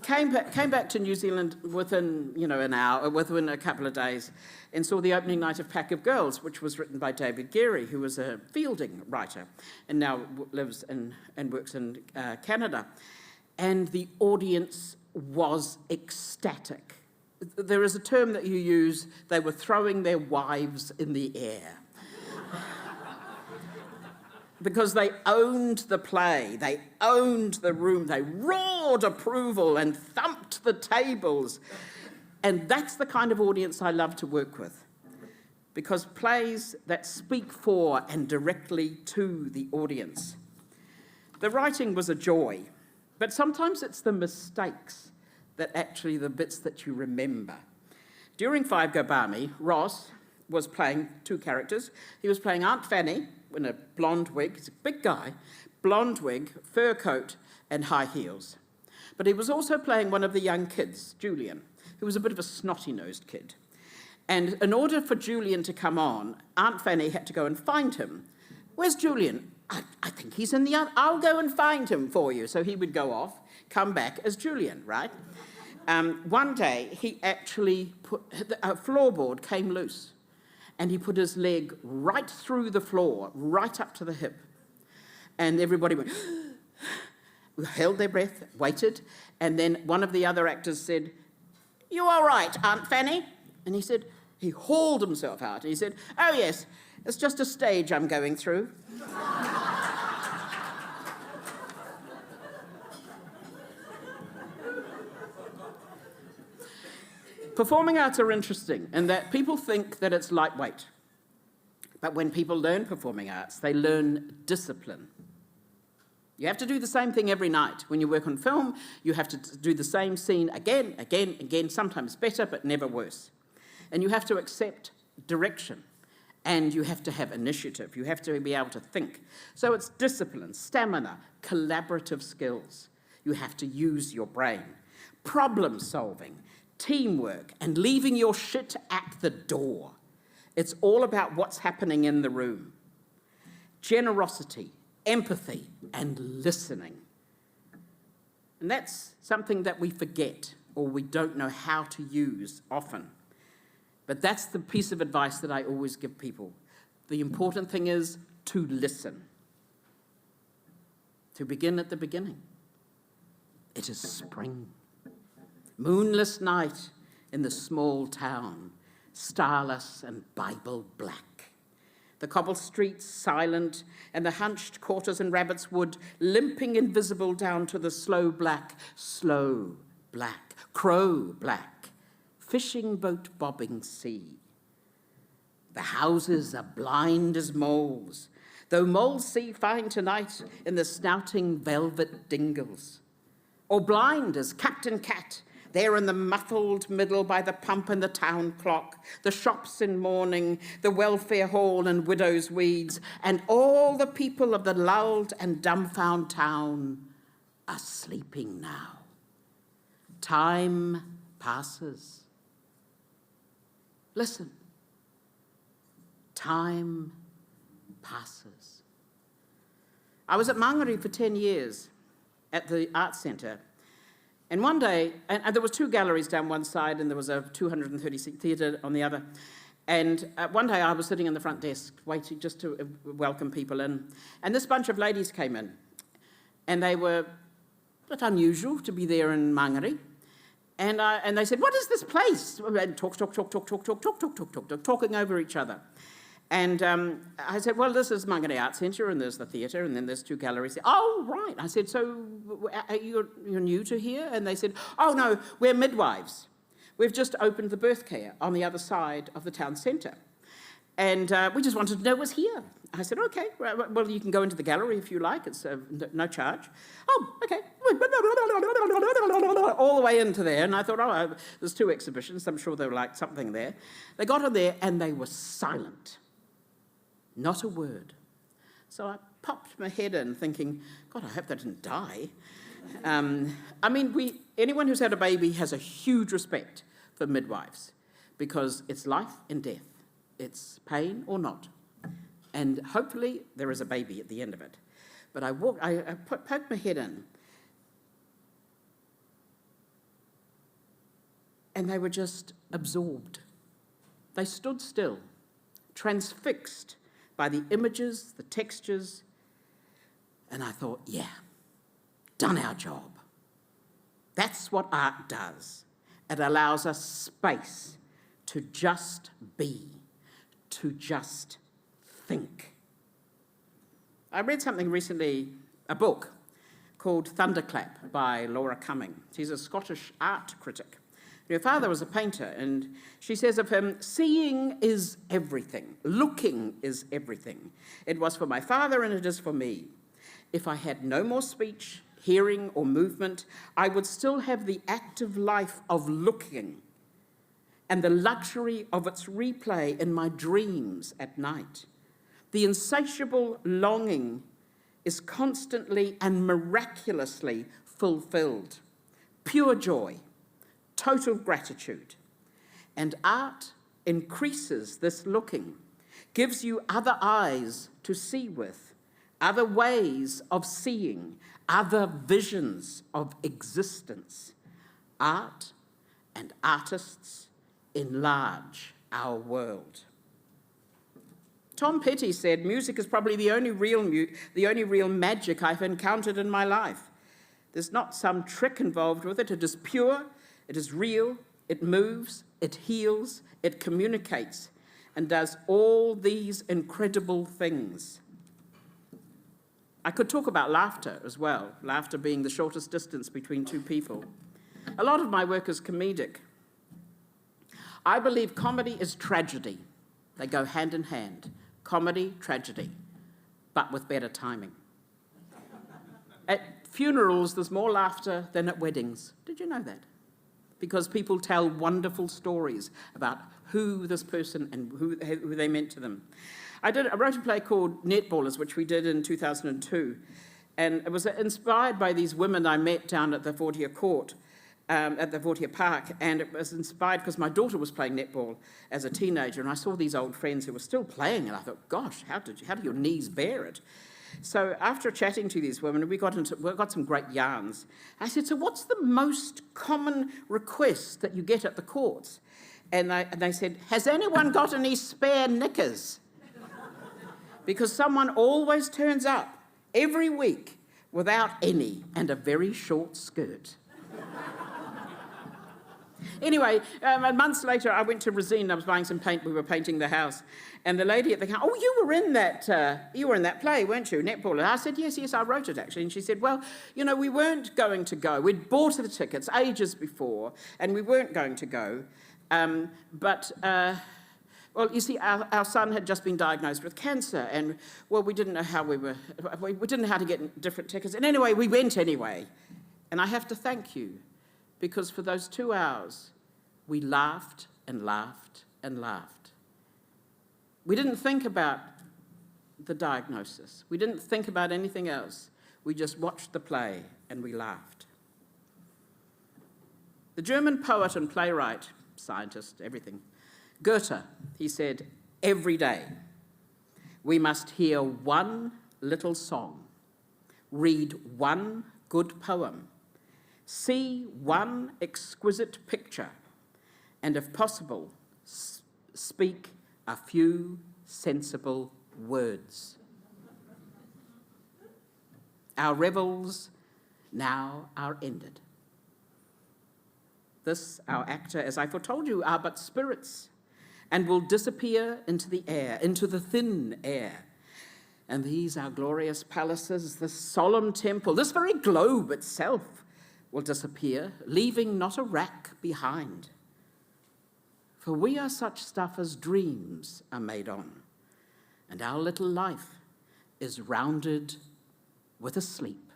F: Came back to New Zealand within, an hour, within a couple of days, and saw the opening night of Pack of Girls, which was written by David Geary, who was a Fielding writer, and now lives and works in Canada. And the audience was ecstatic. There is a term that you use, they were throwing their wives in the air. Because they owned the play, they owned the room, they roared approval and thumped the tables. And that's the kind of audience I love to work with. Because plays that speak for and directly to the audience. The writing was a joy, but sometimes it's the mistakes that actually the bits that you remember. During Five Go Barmy, Ross was playing two characters. He was playing Aunt Fanny in a blonde wig. He's a big guy, blonde wig, fur coat, and high heels. But he was also playing one of the young kids, Julian, who was a bit of a snotty-nosed kid. And in order for Julian to come on, Aunt Fanny had to go and find him. Where's Julian? I think he's in the other. I'll go and find him for you. So he would go off, come back as Julian, right? One day, he actually a floorboard came loose, and he put his leg right through the floor, right up to the hip. And everybody went, held their breath, waited, and then one of the other actors said, "You all right, Aunt Fanny?" And he said, he hauled himself out, and he said, "Oh yes, it's just a stage I'm going through." Performing arts are interesting in that people think that it's lightweight. But when people learn performing arts, they learn discipline. You have to do the same thing every night. When you work on film, you have to do the same scene again, again, again, sometimes better, but never worse. And you have to accept direction. And you have to have initiative. You have to be able to think. So it's discipline, stamina, collaborative skills. You have to use your brain. Problem solving, teamwork, and leaving your shit at the door. It's all about what's happening in the room. Generosity, empathy, and listening. And that's something that we forget or we don't know how to use often. But that's the piece of advice that I always give people. The important thing is to listen. To begin at the beginning. It is spring. Moonless night in the small town, starless and Bible black. The cobbled streets silent, and the hunched quarters in Rabbit's Wood limping invisible down to the slow black, crow black, fishing boat bobbing sea. The houses are blind as moles, though moles see fine tonight in the snouting velvet dingles. Or blind as Captain Cat, there in the muffled middle by the pump and the town clock, the shops in mourning, the welfare hall and widow's weeds, and all the people of the lulled and dumbfound town are sleeping now. Time passes. Listen. Time passes. I was at Mangere for 10 years at the Arts Centre. And one day, and there was two galleries down one side, and there was a 230-seat theatre on the other. And one day I was sitting in the front desk, waiting just to welcome people in. And this bunch of ladies came in. And they were a bit unusual to be there in Mangere. And they said, "What is this place?" And talking over each other. And I said, "Well, this is Mangere Arts Centre, and there's the theatre, and then there's two galleries." "Oh, right." I said, "So you're new to here?" And they said, "Oh, no, we're midwives. We've just opened the birth care on the other side of the town centre. And we just wanted to know what's here." I said, "Okay, well, you can go into the gallery if you like. It's no charge." "Oh, okay." All the way into there. And I thought, oh, there's two exhibitions. I'm sure there were like something there. They got in there and they were silent. Not a word. So I popped my head in thinking, God, I hope they didn't die. Anyone who's had a baby has a huge respect for midwives because it's life and death. It's pain or not. And hopefully there is a baby at the end of it. But I poked my head in. And they were just absorbed. They stood still, transfixed by the images, the textures, and I thought, yeah, done our job. That's what art does. It allows us space to just be, to just think. I read something recently, a book called Thunderclap by Laura Cumming. She's a Scottish art critic. Her father was a painter, and she says of him, "Seeing is everything. Looking is everything. It was for my father and it is for me. If I had no more speech, hearing, or movement, I would still have the active life of looking and the luxury of its replay in my dreams at night. The insatiable longing is constantly and miraculously fulfilled. Pure joy, total gratitude. And art increases this looking, gives you other eyes to see with, other ways of seeing, other visions of existence. Art and artists enlarge our world." Tom Petty said, "Music is probably the only real magic I've encountered in my life. There's not some trick involved with it. It is pure, it is real, it moves, it heals, it communicates, and does all these incredible things." I could talk about laughter as well, laughter being the shortest distance between two people. A lot of my work is comedic. I believe comedy is tragedy. They go hand in hand. Comedy, tragedy, but with better timing. At funerals, there's more laughter than at weddings. Did you know that? Because people tell wonderful stories about who this person and who they meant to them. I wrote a play called Netballers, which we did in 2002, and it was inspired by these women I met down at the Vautier Court, at the Vautier Park, and it was inspired because my daughter was playing netball as a teenager, and I saw these old friends who were still playing, and I thought, gosh, how do your knees bear it? So after chatting to these women, we got some great yarns. I said, "So what's the most common request that you get at the courts?" And they said, "Has anyone got any spare knickers?" Because someone always turns up every week without any and a very short skirt. Anyway, months later, I went to Resine. I was buying some paint. We were painting the house. And the lady at the counter, "Oh, you were in that play, weren't you, Netball?" And I said, yes, I wrote it, actually. And she said, "Well, we weren't going to go. We'd bought the tickets ages before, and we weren't going to go. Well, you see, our son had just been diagnosed with cancer, and, well, we didn't know how we didn't know how to get different tickets. And anyway, we went anyway. And I have to thank you, because for those 2 hours, we laughed and laughed and laughed. We didn't think about the diagnosis. We didn't think about anything else. We just watched the play and we laughed." The German poet and playwright, scientist, everything, Goethe, he said, "Every day we must hear one little song, read one good poem, see one exquisite picture, and if possible, speak a few sensible words. Our revels now are ended. This, our actor, as I foretold you, are but spirits, and will disappear into the air, into the thin air. And these, our glorious palaces, this solemn temple, this very globe itself will disappear, leaving not a rack behind. For we are such stuff as dreams are made on, and our little life is rounded with a sleep."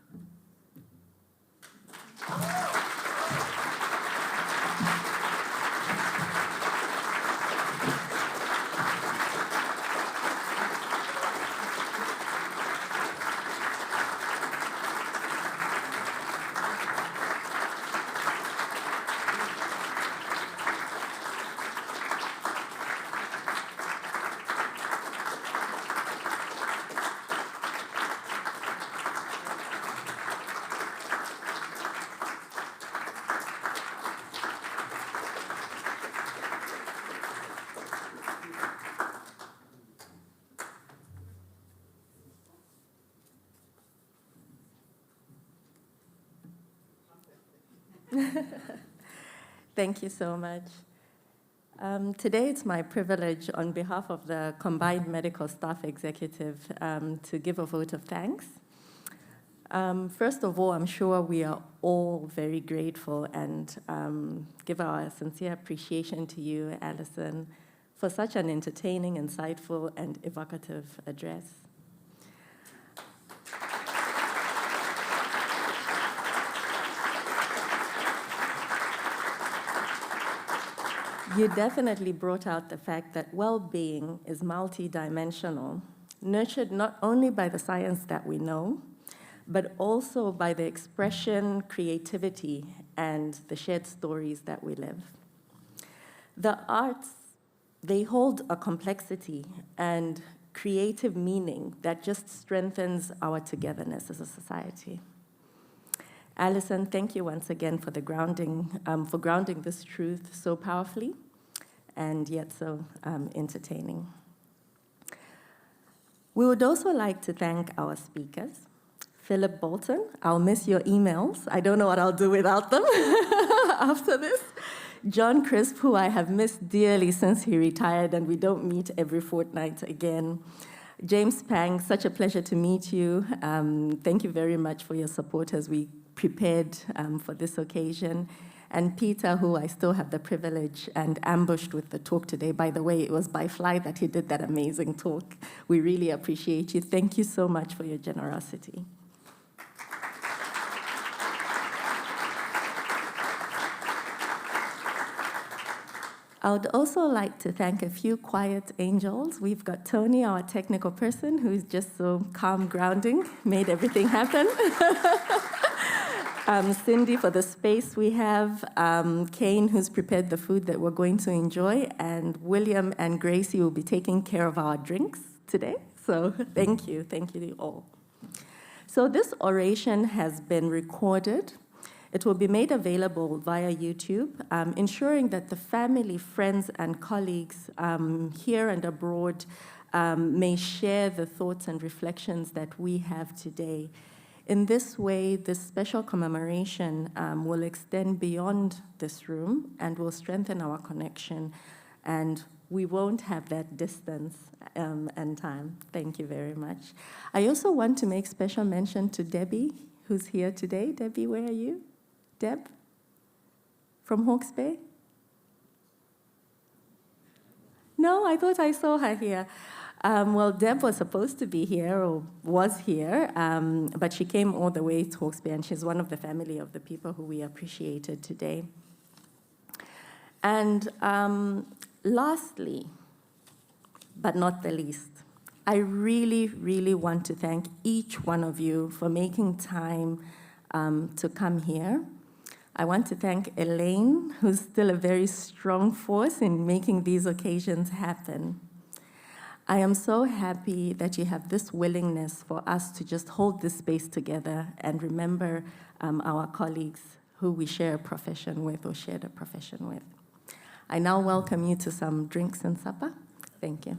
G: Thank you so much. Today it's my privilege on behalf of the Combined Medical Staff Executive to give a vote of thanks. First of all, I'm sure we are all very grateful and give our sincere appreciation to you, Alison, for such an entertaining, insightful, and evocative address. You definitely brought out the fact that well-being is multidimensional, nurtured not only by the science that we know, but also by the expression, creativity, and the shared stories that we live. The arts, they hold a complexity and creative meaning that just strengthens our togetherness as a society. Alison, thank you once again for the grounding this truth so powerfully and yet so entertaining. We would also like to thank our speakers. Philip Bolton, I'll miss your emails. I don't know what I'll do without them after this. John Crisp, who I have missed dearly since he retired and we don't meet every fortnight again. James Pang, such a pleasure to meet you. Thank you very much for your support as we prepared for this occasion. And Peter, who I still have the privilege and ambushed with the talk today. By the way, it was by fly that he did that amazing talk. We really appreciate you. Thank you so much for your generosity. I would also like to thank a few quiet angels. We've got Tony, our technical person, who's just so calm, grounding, made everything happen. Cindy for the space we have, Kane, who's prepared the food that we're going to enjoy, and William and Gracie will be taking care of our drinks today. So thank you all. So this oration has been recorded. It will be made available via YouTube, ensuring that the family, friends, and colleagues here and abroad may share the thoughts and reflections that we have today. In this way, this special commemoration will extend beyond this room and will strengthen our connection, and we won't have that distance and time. Thank you very much. I also want to make special mention to Debbie, who's here today. Debbie, where are you? Deb? From Hawke's Bay? No, I thought I saw her here. Well, Deb was supposed to be here, or was here, but she came all the way to Hawke's Bay, and she's one of the family of the people who we appreciated today. And lastly, but not the least, I really, really want to thank each one of you for making time to come here. I want to thank Elaine, who's still a very strong force in making these occasions happen. I am so happy that you have this willingness for us to just hold this space together and remember our colleagues who we share a profession with or shared a profession with. I now welcome you to some drinks and supper. Thank you.